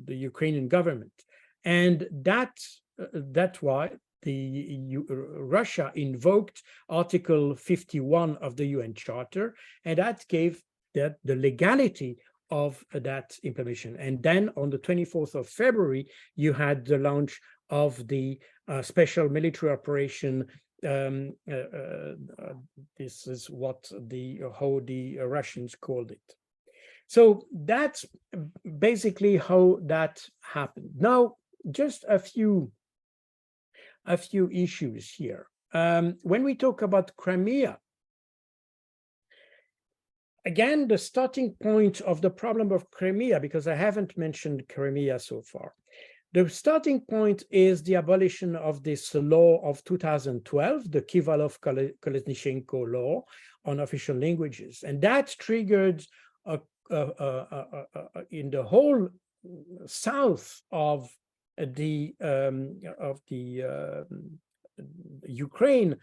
Ukrainian government. And that's why Russia invoked Article 51 of the UN Charter, and that gave the legality of that implementation. And then on the 24th of February, you had the launch of the special military operation. This is what how the Russians called it. So that's basically how that happened. Now, just a few issues here. When we talk about Crimea, again, the starting point of the problem of Crimea, because I haven't mentioned Crimea so far. The starting point is the abolition of this law of 2012, the Kivalov-Kolesnichenko law on official languages. And that triggered in the whole south of the Ukraine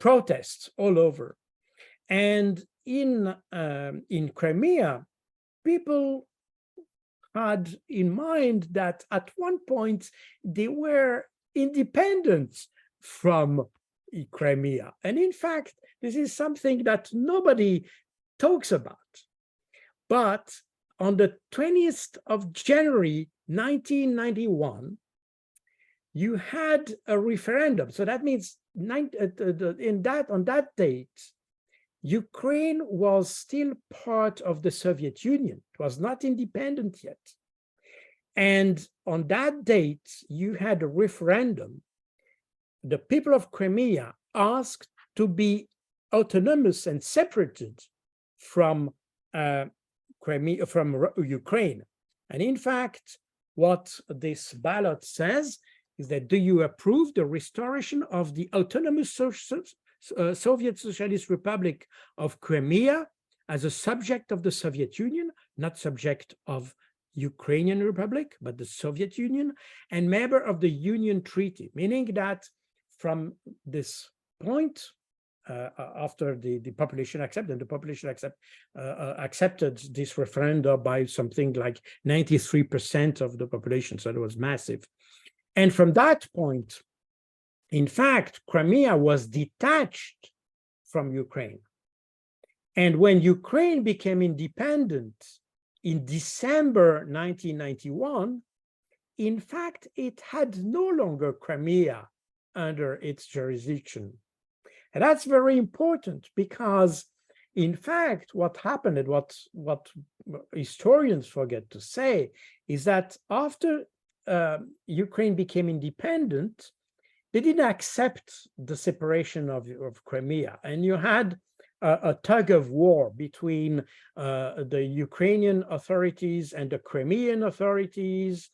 protests all over. And in Crimea, people had in mind that at one point they were independent from Crimea. And in fact, this is something that nobody talks about. But on the 20th of January, 1991, you had a referendum. So that means on that date, Ukraine was still part of the Soviet Union. It was not independent yet. And on that date, you had a referendum. The people of Crimea asked to be autonomous and separated from Ukraine. And in fact, what this ballot says is that, do you approve the restoration of the autonomous Soviet Socialist Republic of Crimea as a subject of the Soviet Union, not subject of Ukrainian Republic, but the Soviet Union, and member of the Union Treaty, meaning that from this point, after the population accepted, and the population accepted this referendum by something like 93% of the population, so it was massive. And from that point, in fact, Crimea was detached from Ukraine. And when Ukraine became independent in December 1991, in fact, it had no longer Crimea under its jurisdiction. And that's very important because, in fact, what happened and what historians forget to say is that after Ukraine became independent, they didn't accept the separation of Crimea. And you had a tug of war between the Ukrainian authorities and the Crimean authorities.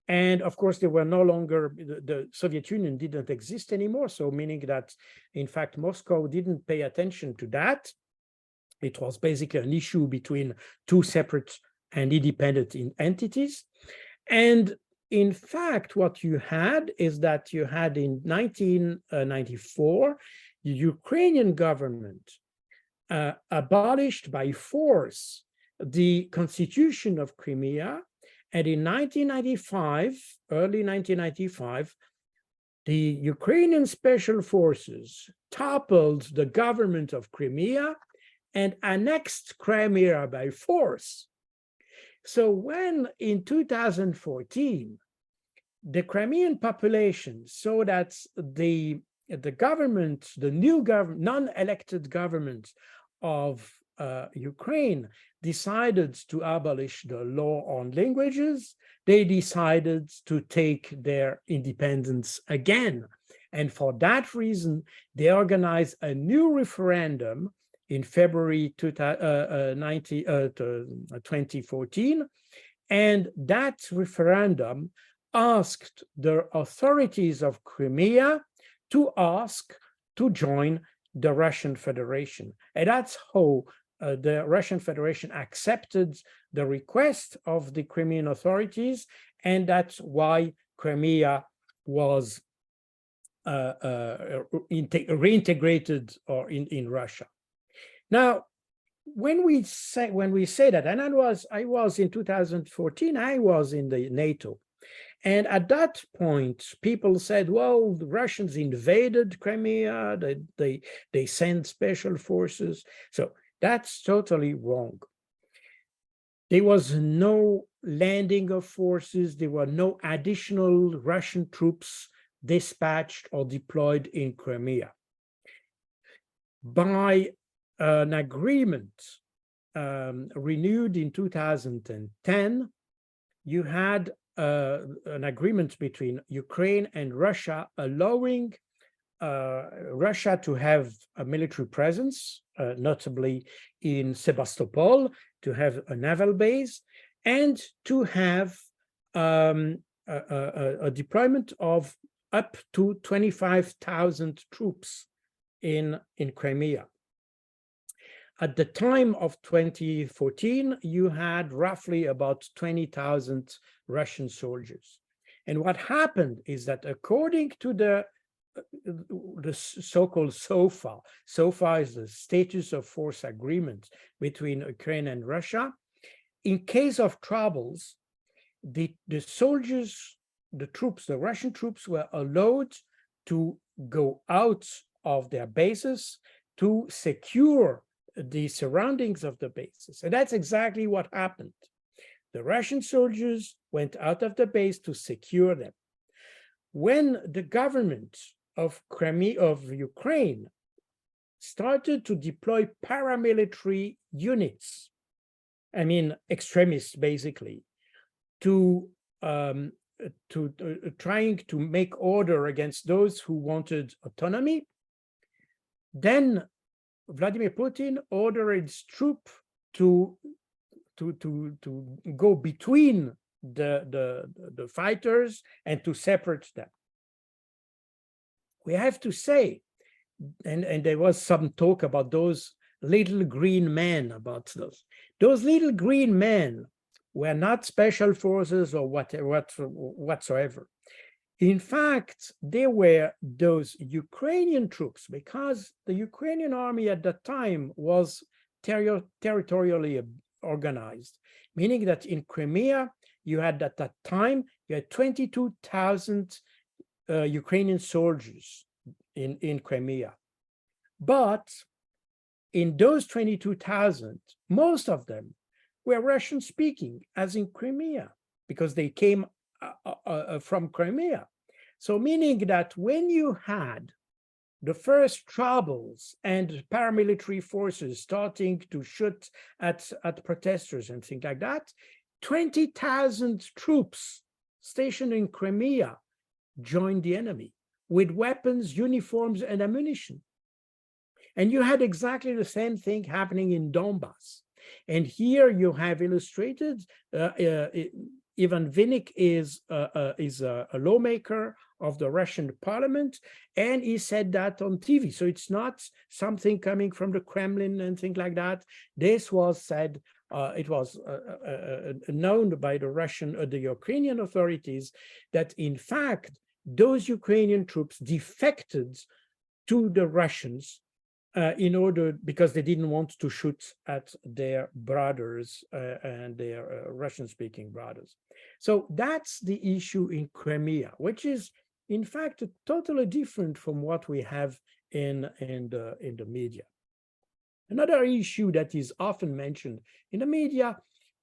And of course, they were no longer, the Soviet Union didn't exist anymore. So meaning that, in fact, Moscow didn't pay attention to that. It was basically an issue between two separate and independent entities. And in fact, what you had is that you had in 1994, the Ukrainian government abolished by force the constitution of Crimea. And in 1995, early 1995, the Ukrainian special forces toppled the government of Crimea and annexed Crimea by force. So when in 2014, the Crimean population saw that the government, the new government, non-elected government of Ukraine decided to abolish the law on languages, they decided to take their independence again. And for that reason, they organized a new referendum in February 2014. And that referendum asked the authorities of Crimea to ask to join the Russian Federation. And that's how the Russian Federation accepted the request of the Crimean authorities, and that's why Crimea was reintegrated or in Russia. Now, when we say that, and I was in 2014, I was in the NATO. And at that point, people said, well, the Russians invaded Crimea, they sent special forces. So that's totally wrong. There was no landing of forces. There were no additional Russian troops dispatched or deployed in Crimea. By an agreement renewed in 2010, you had an agreement between Ukraine and Russia allowing Russia to have a military presence, notably in Sebastopol, to have a naval base, and to have a deployment of up to 25,000 troops in Crimea. At the time of 2014, you had roughly about 20,000 Russian soldiers. And what happened is that according to the so-called SOFA, SOFA is the Status of Force Agreement between Ukraine and Russia, in case of troubles, the soldiers, the troops, the Russian troops were allowed to go out of their bases to secure the surroundings of the bases. And that's exactly what happened. The Russian soldiers went out of the base to secure them. When the government of Crimea, of Ukraine, started to deploy paramilitary units, I mean extremists basically, to trying to make order against those who wanted autonomy, then Vladimir Putin ordered his troops to go between the fighters and to separate them. We have to say, and there was some talk about those little green men, about those little green men were not special forces or whatsoever. In fact, they were those Ukrainian troops, because the Ukrainian army at that time was territorially organized, meaning that in Crimea, you had at that time, you had 22,000 Ukrainian soldiers in Crimea. But in those 22,000, most of them were Russian speaking, as in Crimea, because they came from Crimea. So meaning that when you had the first troubles and paramilitary forces starting to shoot at protesters and things like that, 20,000 troops stationed in Crimea joined the enemy with weapons, uniforms, and ammunition. And you had exactly the same thing happening in Donbass. And here you have illustrated, Ivan Vinnik is a lawmaker of the Russian parliament, and he said that on TV. So it's not something coming from the Kremlin and things like that. This was said, it was known by the Ukrainian authorities that in fact, those Ukrainian troops defected to the Russians because they didn't want to shoot at their brothers and their Russian-speaking brothers. So that's the issue in Crimea, which is in fact, totally different from what we have in the media. Another issue that is often mentioned in the media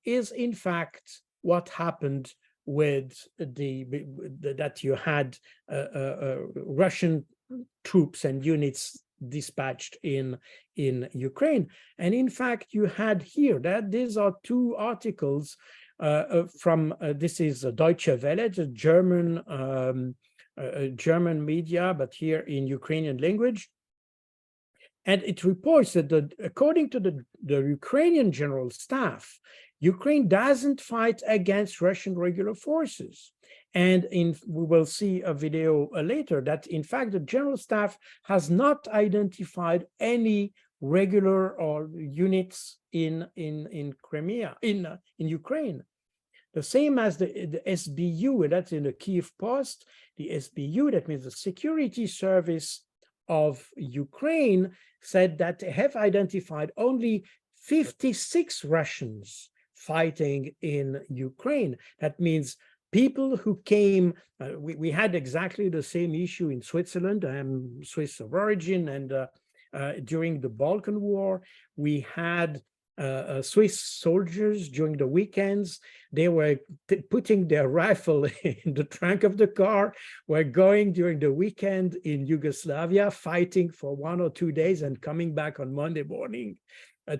is, in fact, what happened with that you had Russian troops and units dispatched in Ukraine. And in fact, you had here that these are two articles from this is Deutsche Welle, the German media, but here in Ukrainian language. And it reports that according to the Ukrainian General Staff, Ukraine doesn't fight against Russian regular forces. And we will see a video later that, in fact, the General Staff has not identified any regular or units in Crimea, in Ukraine. The same as the SBU, that's in the Kiev Post, the SBU, that means the Security Service of Ukraine, said that they have identified only 56 Russians fighting in Ukraine. That means people who came, we had exactly the same issue in Switzerland. I am Swiss of origin, and during the Balkan War, we had Swiss soldiers during the weekends. They were putting their rifle in the trunk of the car, were going during the weekend in Yugoslavia, fighting for 1 or 2 days and coming back on Monday morning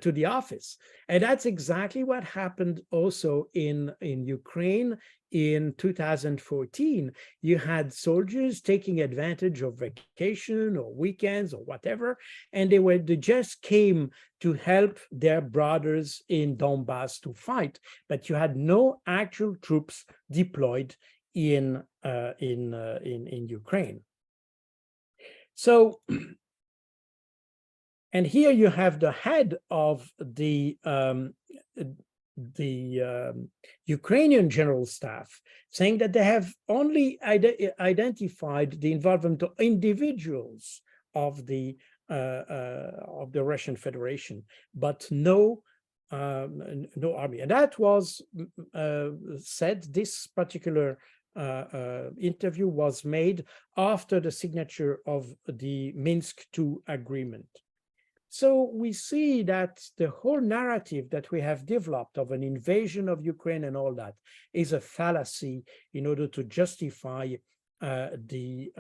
to the office. And that's exactly what happened also in Ukraine in 2014. You had soldiers taking advantage of vacation or weekends or whatever, and they just came to help their brothers in Donbass to fight, but you had no actual troops deployed in Ukraine. So, and here you have the head of the Ukrainian General Staff saying that they have only identified the involvement of individuals of the Russian Federation, but no army. And that was said. This particular interview was made after the signature of the Minsk II agreement. So we see that the whole narrative that we have developed of an invasion of Ukraine and all that is a fallacy in order to justify the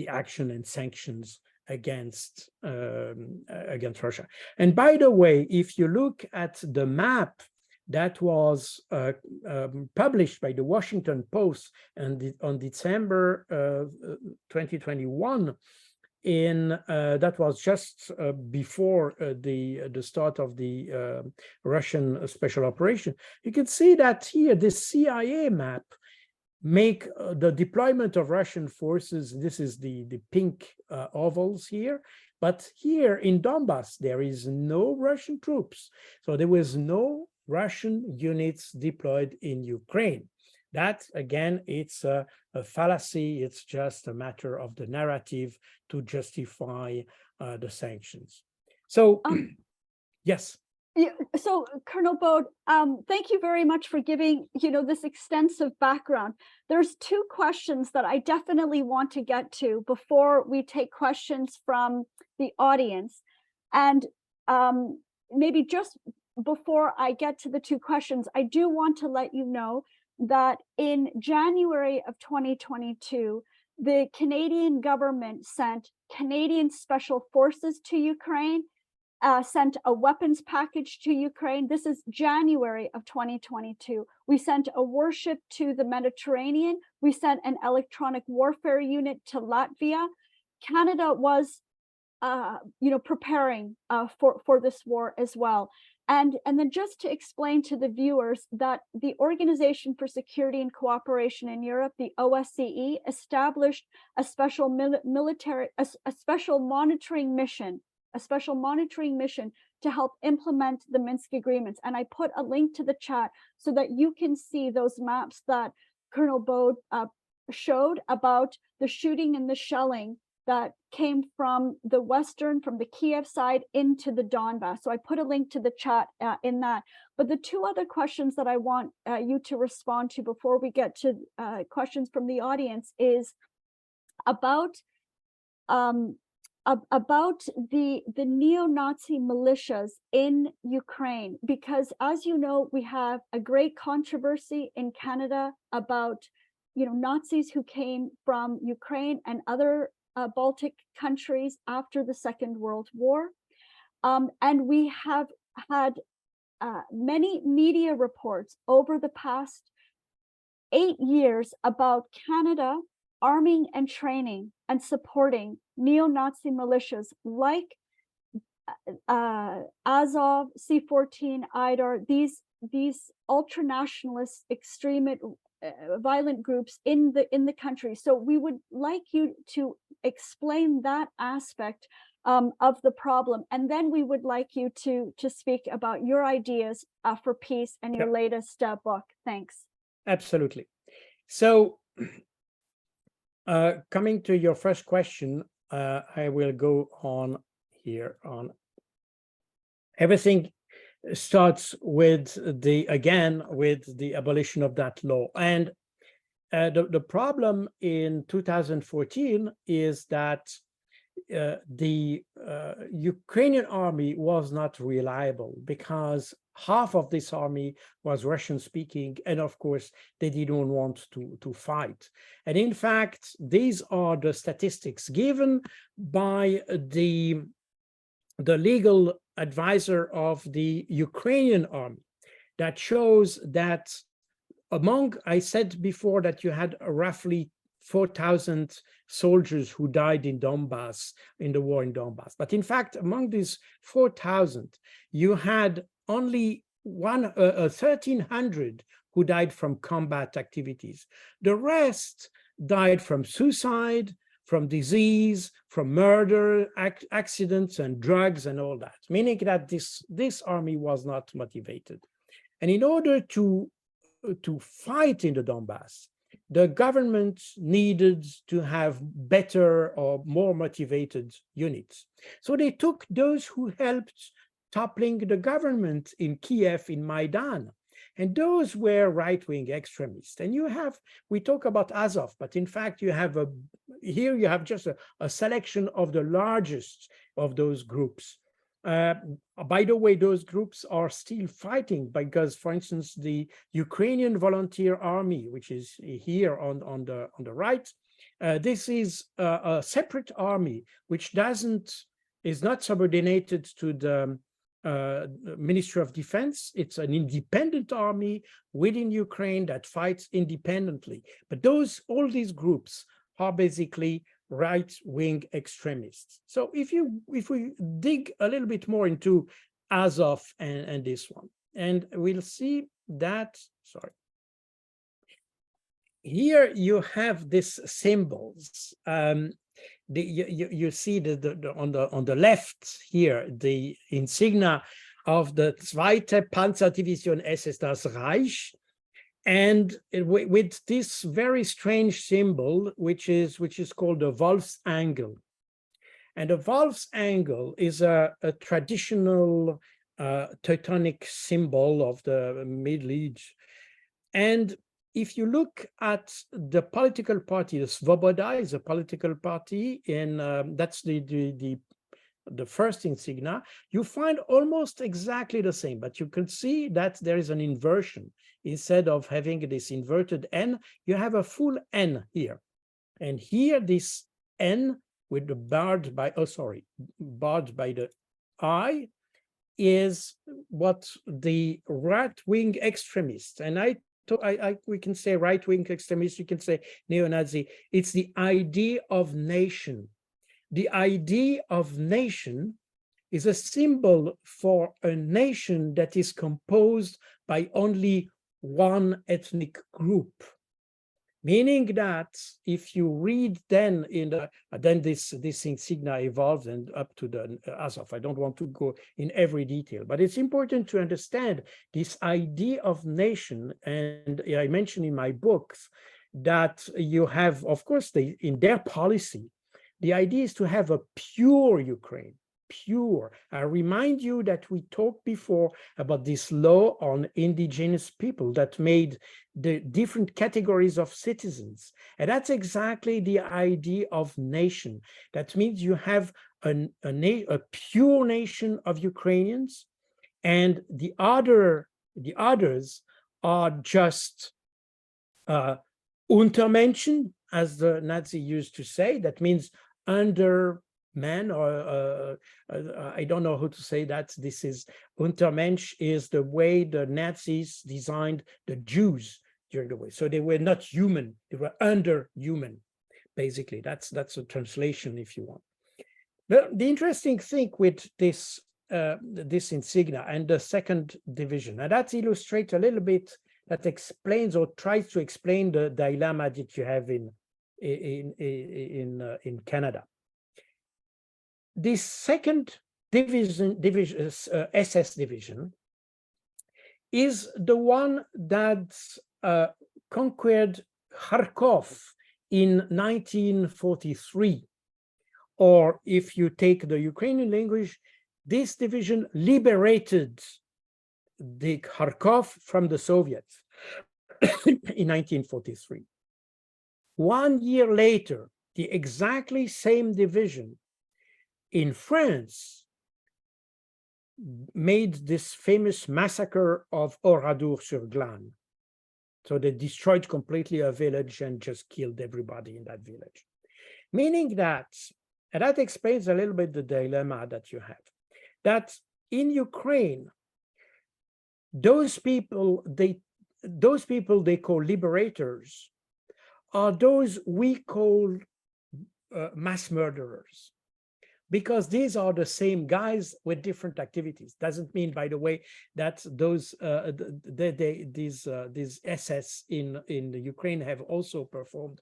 action and sanctions against Russia. And by the way, if you look at the map that was published by the Washington Post on December 2021, that was just before the start of the Russian special operation, you can see that here this CIA map make the deployment of Russian forces. This is the pink ovals here, but here in Donbass there is no Russian troops, so there was no Russian units deployed in Ukraine. That, again, it's a fallacy. It's just a matter of the narrative to justify the sanctions. So, yes. Yeah, so, Colonel Baud, thank you very much for giving this extensive background. There's two questions that I definitely want to get to before we take questions from the audience. And maybe just before I get to the two questions, I do want to let you know that in January of 2022, the Canadian government sent Canadian Special Forces to Ukraine, sent a weapons package to Ukraine. This is January of 2022. We sent a warship to the Mediterranean. We sent an electronic warfare unit to Latvia. Canada was, preparing for this war as well. And then just to explain to the viewers that the Organization for Security and Cooperation in Europe, the OSCE, established a special special monitoring mission to help implement the Minsk agreements. And I put a link to the chat so that you can see those maps that Colonel Baud showed about the shooting and the shelling that came from the from the Kiev side into the Donbass. So I put a link to the chat in that. But the two other questions that I want you to respond to before we get to questions from the audience is about the neo-Nazi militias in Ukraine, because as you know, we have a great controversy in Canada about, you know, Nazis who came from Ukraine and other Baltic countries after the Second World War. And we have had many media reports over the past 8 years about Canada arming and training and supporting neo-Nazi militias like Azov, C-14, IDAR, these ultra-nationalist, extremist, violent groups in the country. So we would like you to explain that aspect of the problem, and then we would like you to speak about your ideas for peace and your latest book. Thanks. Absolutely. So coming to your first question, I will go on here on everything starts with the abolition of that law. And the problem in 2014 is that the Ukrainian army was not reliable, because half of this army was Russian speaking, and of course they didn't want to fight. And in fact, these are the statistics given by the legal advisor of the Ukrainian army that shows that I said before that you had roughly 4,000 soldiers who died in Donbass, in the war in Donbass. But in fact, among these 4,000, you had only 1,300 who died from combat activities. The rest died from suicide, from disease, from murder, accidents and drugs and all that, meaning that this army was not motivated. And in order to fight in the Donbass, the government needed to have better or more motivated units. So they took those who helped toppling the government in Kiev, in Maidan. And those were right-wing extremists. And we talk about Azov, but in fact, here you have just a selection of the largest of those groups. By the way, those groups are still fighting, because, for instance, the Ukrainian Volunteer Army, which is here on the right, this is a separate army which is not subordinated to the Ministry of Defense. It's an independent army within Ukraine that fights independently. But all these groups are basically right-wing extremists. So if we dig a little bit more into Azov and this one, and we'll see that, here you have these symbols. You see on the left here, the insignia of the Zweite Panzerdivision SS Das Reich, and with this very strange symbol, which is called the Wolf's Angle. And the Wolf's Angle is a traditional Teutonic symbol of the Middle Age. And if you look at the political party, the Svoboda is a political party, and that's the first insignia, you find almost exactly the same, but you can see that there is an inversion. Instead of having this inverted N, you have a full N here. And here, this N with the barred by the I is what the right-wing extremists, and we can say right-wing extremists, you can say neo-Nazi, it's the idea of nation. The idea of nation is a symbol for a nation that is composed by only one ethnic group. Meaning that if you read then then this insignia evolved and up to the Azov. I don't want to go in every detail, but it's important to understand this idea of nation. And I mentioned in my books that you have, of course, in their policy, The idea is to have a pure Ukraine, pure. I remind you that we talked before about this law on indigenous people that made the different categories of citizens. And that's exactly the idea of nation. That means you have a pure nation of Ukrainians, and the others are just Untermenschen, as the Nazi used to say. That means under man, or I don't know how to say that. This is Untermensch is the way the Nazis designed the Jews during the war. So they were not human; they were under human. Basically, that's a translation, if you want. The interesting thing with this this insignia and the second division, and that illustrates a little bit, that explains or tries to explain the dilemma that you have in Canada. This second division, SS division, is the one that conquered Kharkov in 1943. Or if you take the Ukrainian language, this division liberated the Kharkov from the Soviets in 1943. 1 year later, the exactly same division in France made this famous massacre of Oradour-sur-Glane. So they destroyed completely a village and just killed everybody in that village. Meaning that, and that explains a little bit the dilemma that you have, that in Ukraine, those people they call liberators are those we call mass murderers, because these are the same guys with different activities. Doesn't mean, by the way, that those these SS in the Ukraine have also performed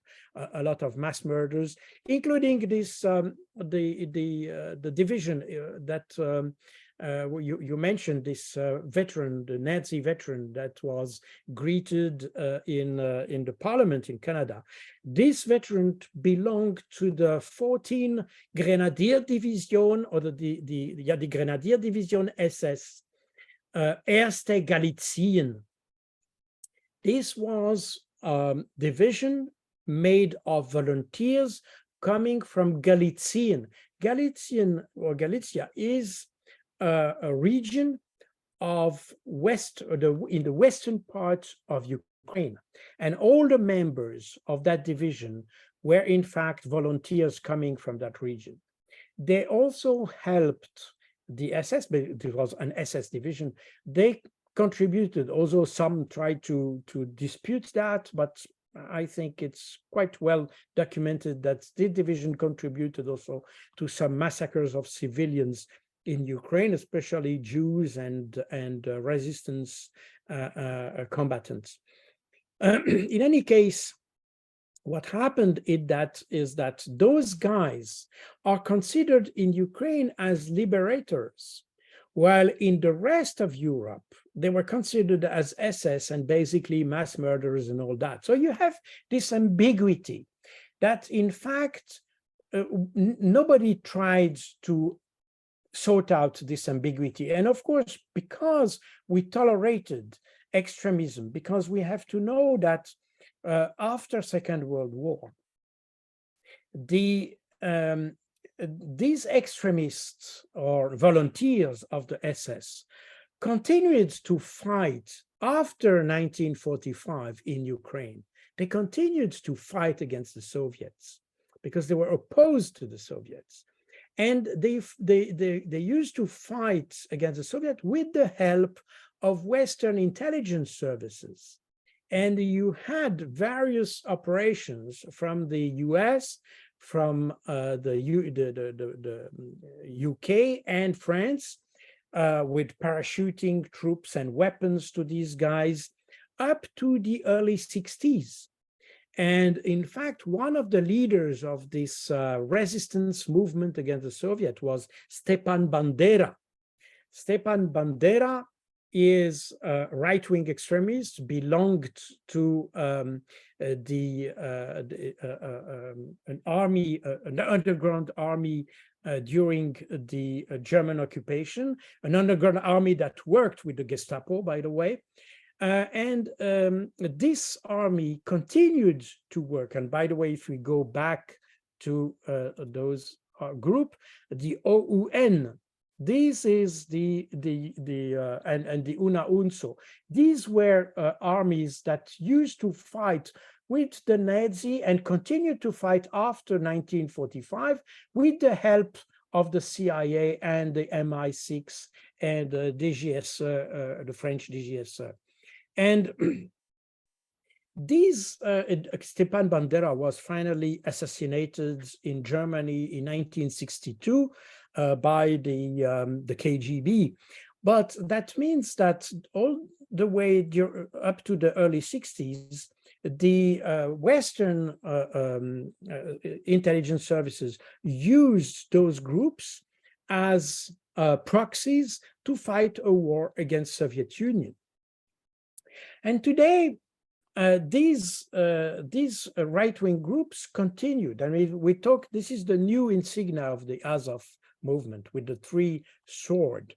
a lot of mass murders, including this the division that you mentioned, this veteran, the Nazi veteran that was greeted in the parliament in Canada. This veteran belonged to the 14 Grenadier Division, or the Grenadier Division SS, Erste Galizien. This was a division made of volunteers coming from Galician. Galician, or Galicia, is a region of in the western part of Ukraine, and all the members of that division were in fact volunteers coming from that region. They also helped the SS, but it was an SS division. They contributed, although some tried to dispute that, but I think it's quite well documented that this division contributed also to some massacres of civilians in Ukraine, especially Jews and resistance combatants. In any case, what happened is that those guys are considered in Ukraine as liberators, while in the rest of Europe, they were considered as SS and basically mass murderers and all that. So you have this ambiguity that, in fact, nobody tried to sort out this ambiguity. And of course, because we tolerated extremism, because we have to know that after Second World War, these extremists or volunteers of the SS continued to fight after 1945 in Ukraine. They continued to fight against the Soviets because they were opposed to the Soviets. And they used to fight against the Soviet with the help of Western intelligence services. And you had various operations from the US, from the UK and France, with parachuting troops and weapons to these guys up to the early 60s. And in fact, one of the leaders of this resistance movement against the Soviet was Stepan Bandera. Stepan Bandera is right-wing extremists, belonged to an army, an underground army during the German occupation, an underground army that worked with the Gestapo, by the way. And this army continued to work. And by the way, if we go back to those group, the OUN, this is and the UNAUNSO. These were armies that used to fight with the Nazi and continued to fight after 1945 with the help of the CIA and the MI6 and DGS, the French DGS. And Stepan Bandera was finally assassinated in Germany in 1962 by the KGB. But that means that all the way up to the early 60s, the Western intelligence services used those groups as proxies to fight a war against Soviet Union. And today, these right-wing groups continued. I mean, we talk. This is the new insignia of the Azov movement with the three swords.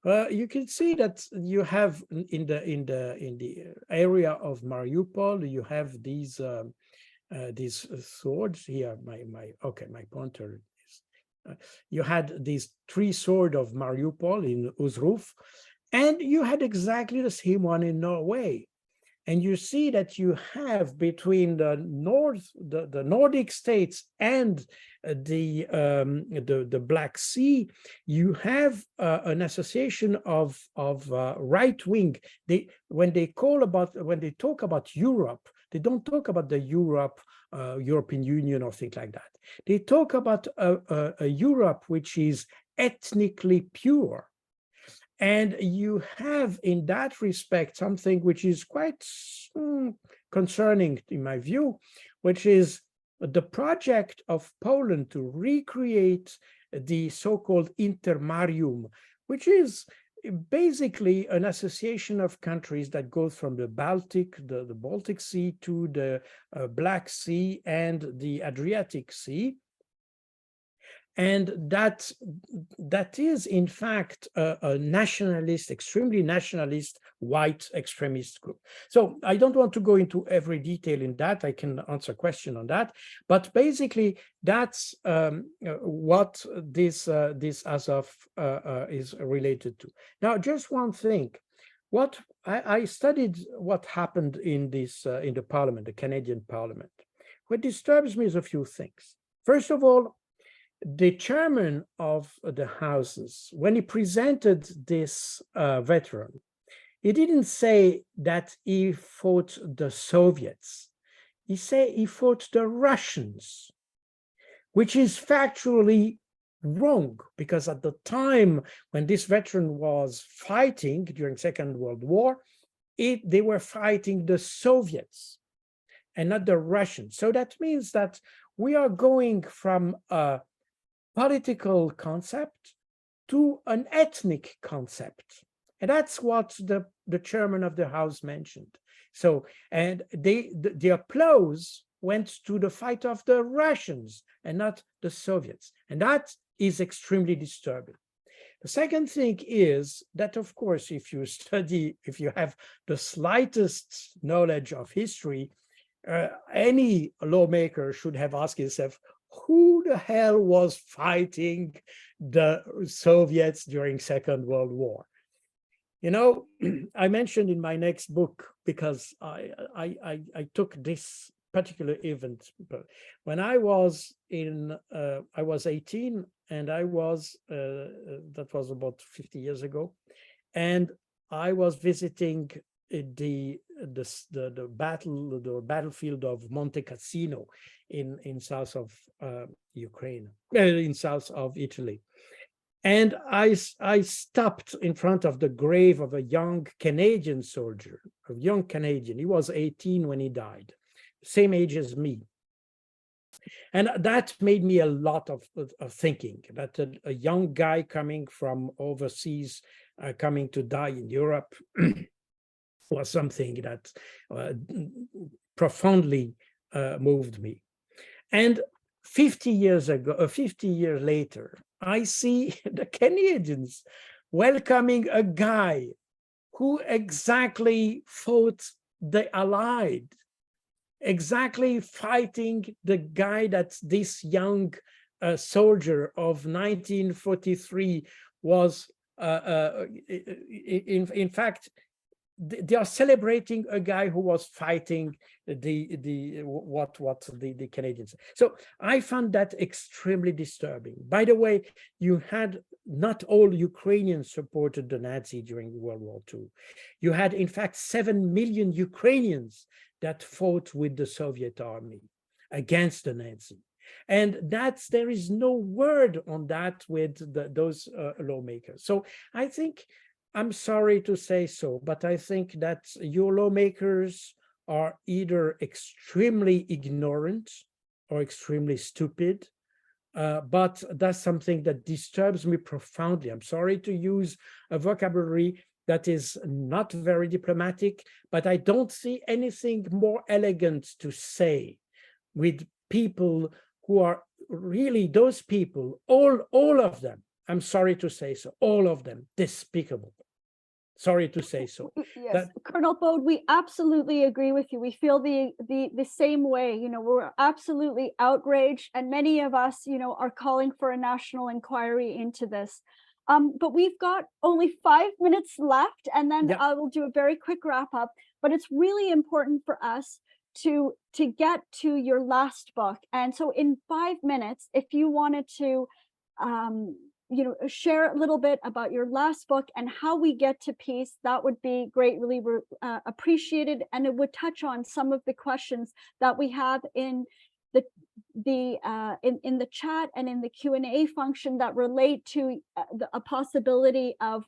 You can see that you have in the area of Mariupol, you have these swords here. My pointer is. You had these three swords of Mariupol in Uzruf, and you had exactly the same one in Norway. And you see that you have between the Nordic states and the Black Sea, you have an association of right wing. When they talk about Europe, they don't talk about the European Union or things like that. They talk about a Europe which is ethnically pure. And you have, in that respect, something which is quite concerning, in my view, which is the project of Poland to recreate the so-called Intermarium, which is basically an association of countries that goes from the Baltic Sea to the Black Sea and the Adriatic Sea. And that is, in fact, a nationalist, extremely nationalist, white extremist group. So I don't want to go into every detail in that. I can answer a question on that. But basically, that's what this Azov is related to. Now, just one thing. What I studied what happened in the parliament, the Canadian parliament. What disturbs me is a few things. First of all, the chairman of the houses, when he presented this veteran, he didn't say that he fought the Soviets. He said he fought the Russians, which is factually wrong, because at the time when this veteran was fighting during Second World War, they were fighting the Soviets and not the Russians. So that means that we are going from a political concept to an ethnic concept. And that's what the chairman of the House mentioned. So, and the applause went to the fight of the Russians and not the Soviets. And that is extremely disturbing. The second thing is that, of course, if you have the slightest knowledge of history, any lawmaker should have asked himself, who the hell was fighting the Soviets during Second World War? You know, I mentioned in my next book, because I took this particular event, but when I was 18, and I was that was about 50 years ago, and I was visiting the battlefield of Monte Cassino in south of Ukraine, in south of Italy. And I stopped in front of the grave of a young Canadian soldier, a young Canadian. He was 18 when he died, same age as me. And that made me a lot of thinking that a young guy coming from overseas, coming to die in Europe was something that profoundly moved me. And 50 years ago, 50 years later, I see the Canadians welcoming a guy who exactly fought the Allied, exactly fighting the guy that this young soldier of 1943 was, in fact, they are celebrating a guy who was fighting the Canadians. So I found that extremely disturbing. By the way, you had not all Ukrainians supported the Nazi during World War II. You had, in fact, 7 million Ukrainians that fought with the Soviet army against the Nazi. And there is no word on that with those lawmakers. So I think, I'm sorry to say so, but I think that your lawmakers are either extremely ignorant or extremely stupid. But that's something that disturbs me profoundly. I'm sorry to use a vocabulary that is not very diplomatic, but I don't see anything more elegant to say with people who are really, those people, all of them, I'm sorry to say so, all of them, despicable. Sorry to say so. Yes, Colonel Baud, we absolutely agree with you. We feel the same way. You know, we're absolutely outraged, and many of us, you know, are calling for a national inquiry into this. But we've got only 5 minutes left, and then I will do a very quick wrap up. But it's really important for us to get to your last book. And so in 5 minutes, if you wanted to you know, share a little bit about your last book and how we get to peace, that would be greatly appreciated, and it would touch on some of the questions that we have in the chat and in the Q&A function that relate to a possibility of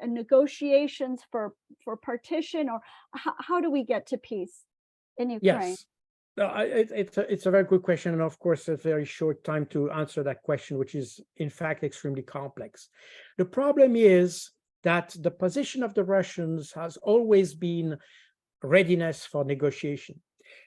negotiations for partition, or how do we get to peace in Ukraine? Yes. No, it's a very good question, and of course, a very short time to answer that question, which is in fact extremely complex. The problem is that the position of the Russians has always been readiness for negotiation.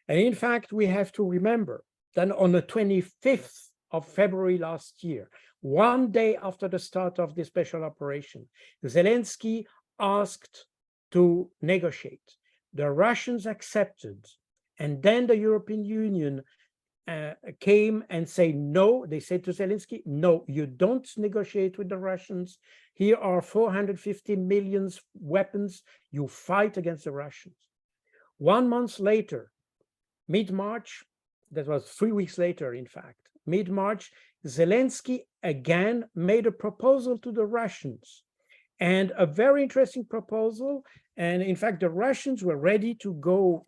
And in fact, we have to remember that on the 25th of February last year, one day after the start of the special operation, Zelensky asked to negotiate. The Russians accepted. And then the European Union came and said, no, they said to Zelensky, no, you don't negotiate with the Russians. Here are 450 million weapons. You fight against the Russians. 1 month later, mid-March, that was 3 weeks later, in fact, mid-March, Zelensky again made a proposal to the Russians, and a very interesting proposal. And in fact, the Russians were ready to go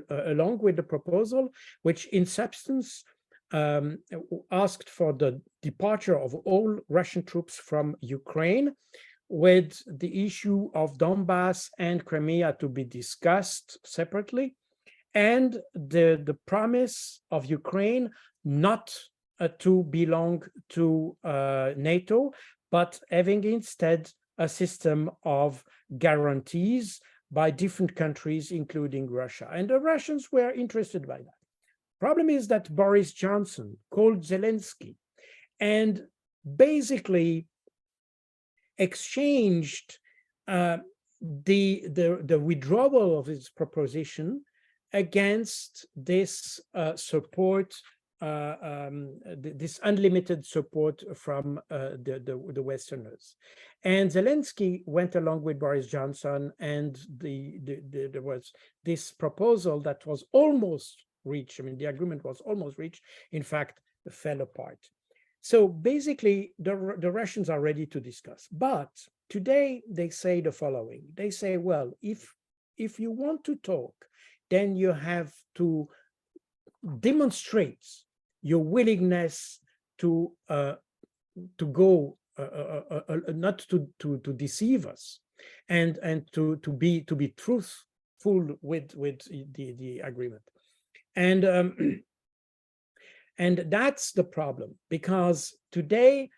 along with the proposal, which in substance asked for the departure of all Russian troops from Ukraine, with the issue of Donbass and Crimea to be discussed separately, and the promise of Ukraine not to belong to NATO, but having instead a system of guarantees by different countries, including Russia. And the Russians were interested by that. Problem is that Boris Johnson called Zelensky and basically exchanged the withdrawal of his proposition against this support, this unlimited support from the Westerners. And Zelensky went along with Boris Johnson, and there was this proposal that was almost reached. I mean, the agreement was almost reached, in fact, fell apart. So basically, the Russians are ready to discuss. But today they say the following. They say, well, if you want to talk, then you have to demonstrate your willingness to go, not to deceive us, and to be truthful with the agreement. And and that's the problem, because today,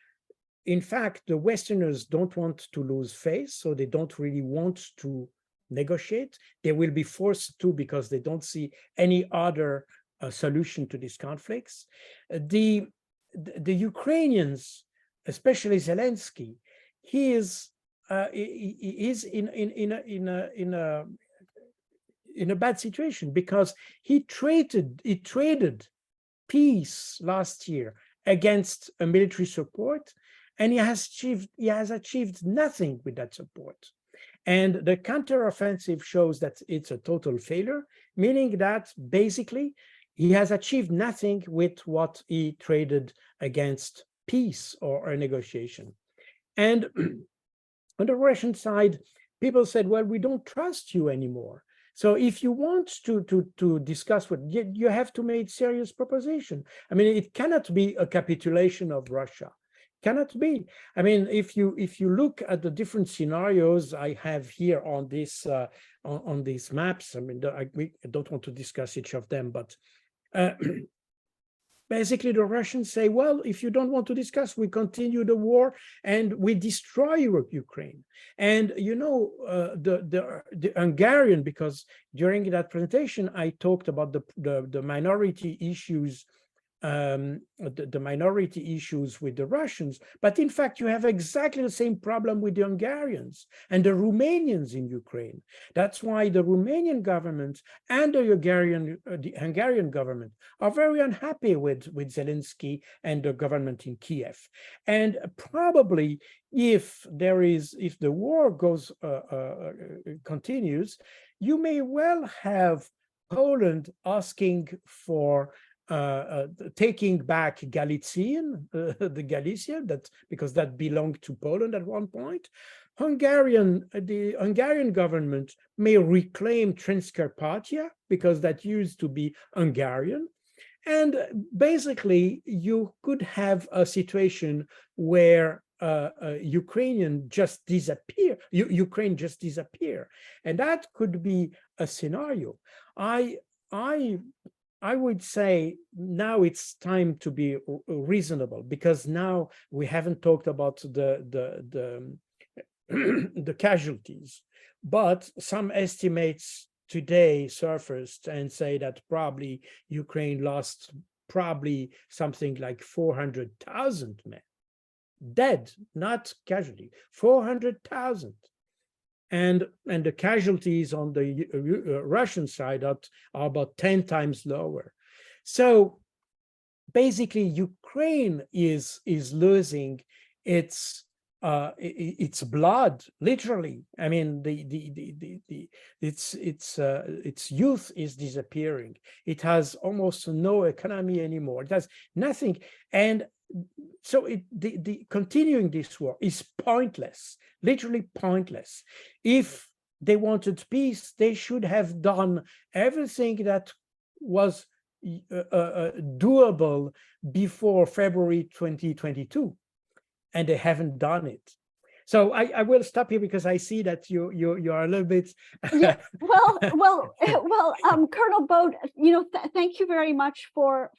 in fact, the Westerners don't want to lose face, so they don't really want to negotiate. They will be forced to, because they don't see any other solution to these conflicts. The Ukrainians, especially Zelensky, he is in a bad situation, because he traded peace last year against a military support, and he has achieved nothing with that support. And the counteroffensive shows that it's a total failure, meaning that basically he has achieved nothing with what he traded against peace or a negotiation. And on the Russian side, people said, well, we don't trust you anymore. So if you want to discuss what, you have to make serious proposition. I mean, it cannot be a capitulation of Russia. Cannot be. I mean, if you look at the different scenarios I have here on this on these maps, I mean, I don't want to discuss each of them, but basically the Russians say, well, if you don't want to discuss, we continue the war and we destroy Ukraine. And you know, the Hungarian, because during that presentation I talked about the minority issues, the minority issues with the Russians, but in fact you have exactly the same problem with the Hungarians and the Romanians in Ukraine. That's why the Romanian government and the Hungarian government are very unhappy with Zelensky and the government in Kiev. And probably if the war continues, you may well have Poland asking for taking back Galician, the Galicia, because that belonged to Poland at one point. The Hungarian government may reclaim Transcarpathia, because that used to be Hungarian. And basically, you could have a situation where Ukraine just disappear, and that could be a scenario. I would say now it's time to be reasonable, because now we haven't talked about the casualties, but some estimates today surfaced and say that probably Ukraine lost probably something like 400,000 men dead, not casualty, 400,000. And the casualties on the Russian side are about 10 times lower. So basically, Ukraine is losing its blood, literally. I mean, its youth is disappearing. It has almost no economy anymore. It has nothing, and so continuing this war is pointless, literally pointless. If they wanted peace, they should have done everything that was doable before February 2022, and they haven't done it. So I will stop here, because I see that you are a little bit. Yeah, well, Colonel Baud, you know, thank you very much for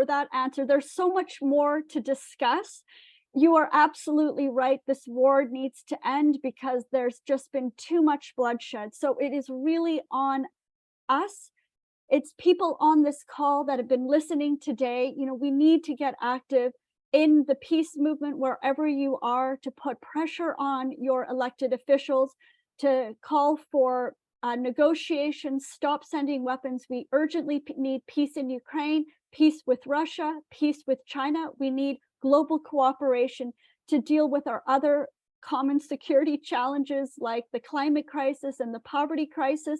that answer. There's so much more to discuss. You are absolutely right. This war needs to end, because there's just been too much bloodshed. So it is really on us. It's people on this call that have been listening today. You know, we need to get active in the peace movement wherever you are, to put pressure on your elected officials, to call for negotiations, stop sending weapons. We urgently need peace in Ukraine, peace with Russia, peace with China. We need global cooperation to deal with our other common security challenges, like the climate crisis and the poverty crisis.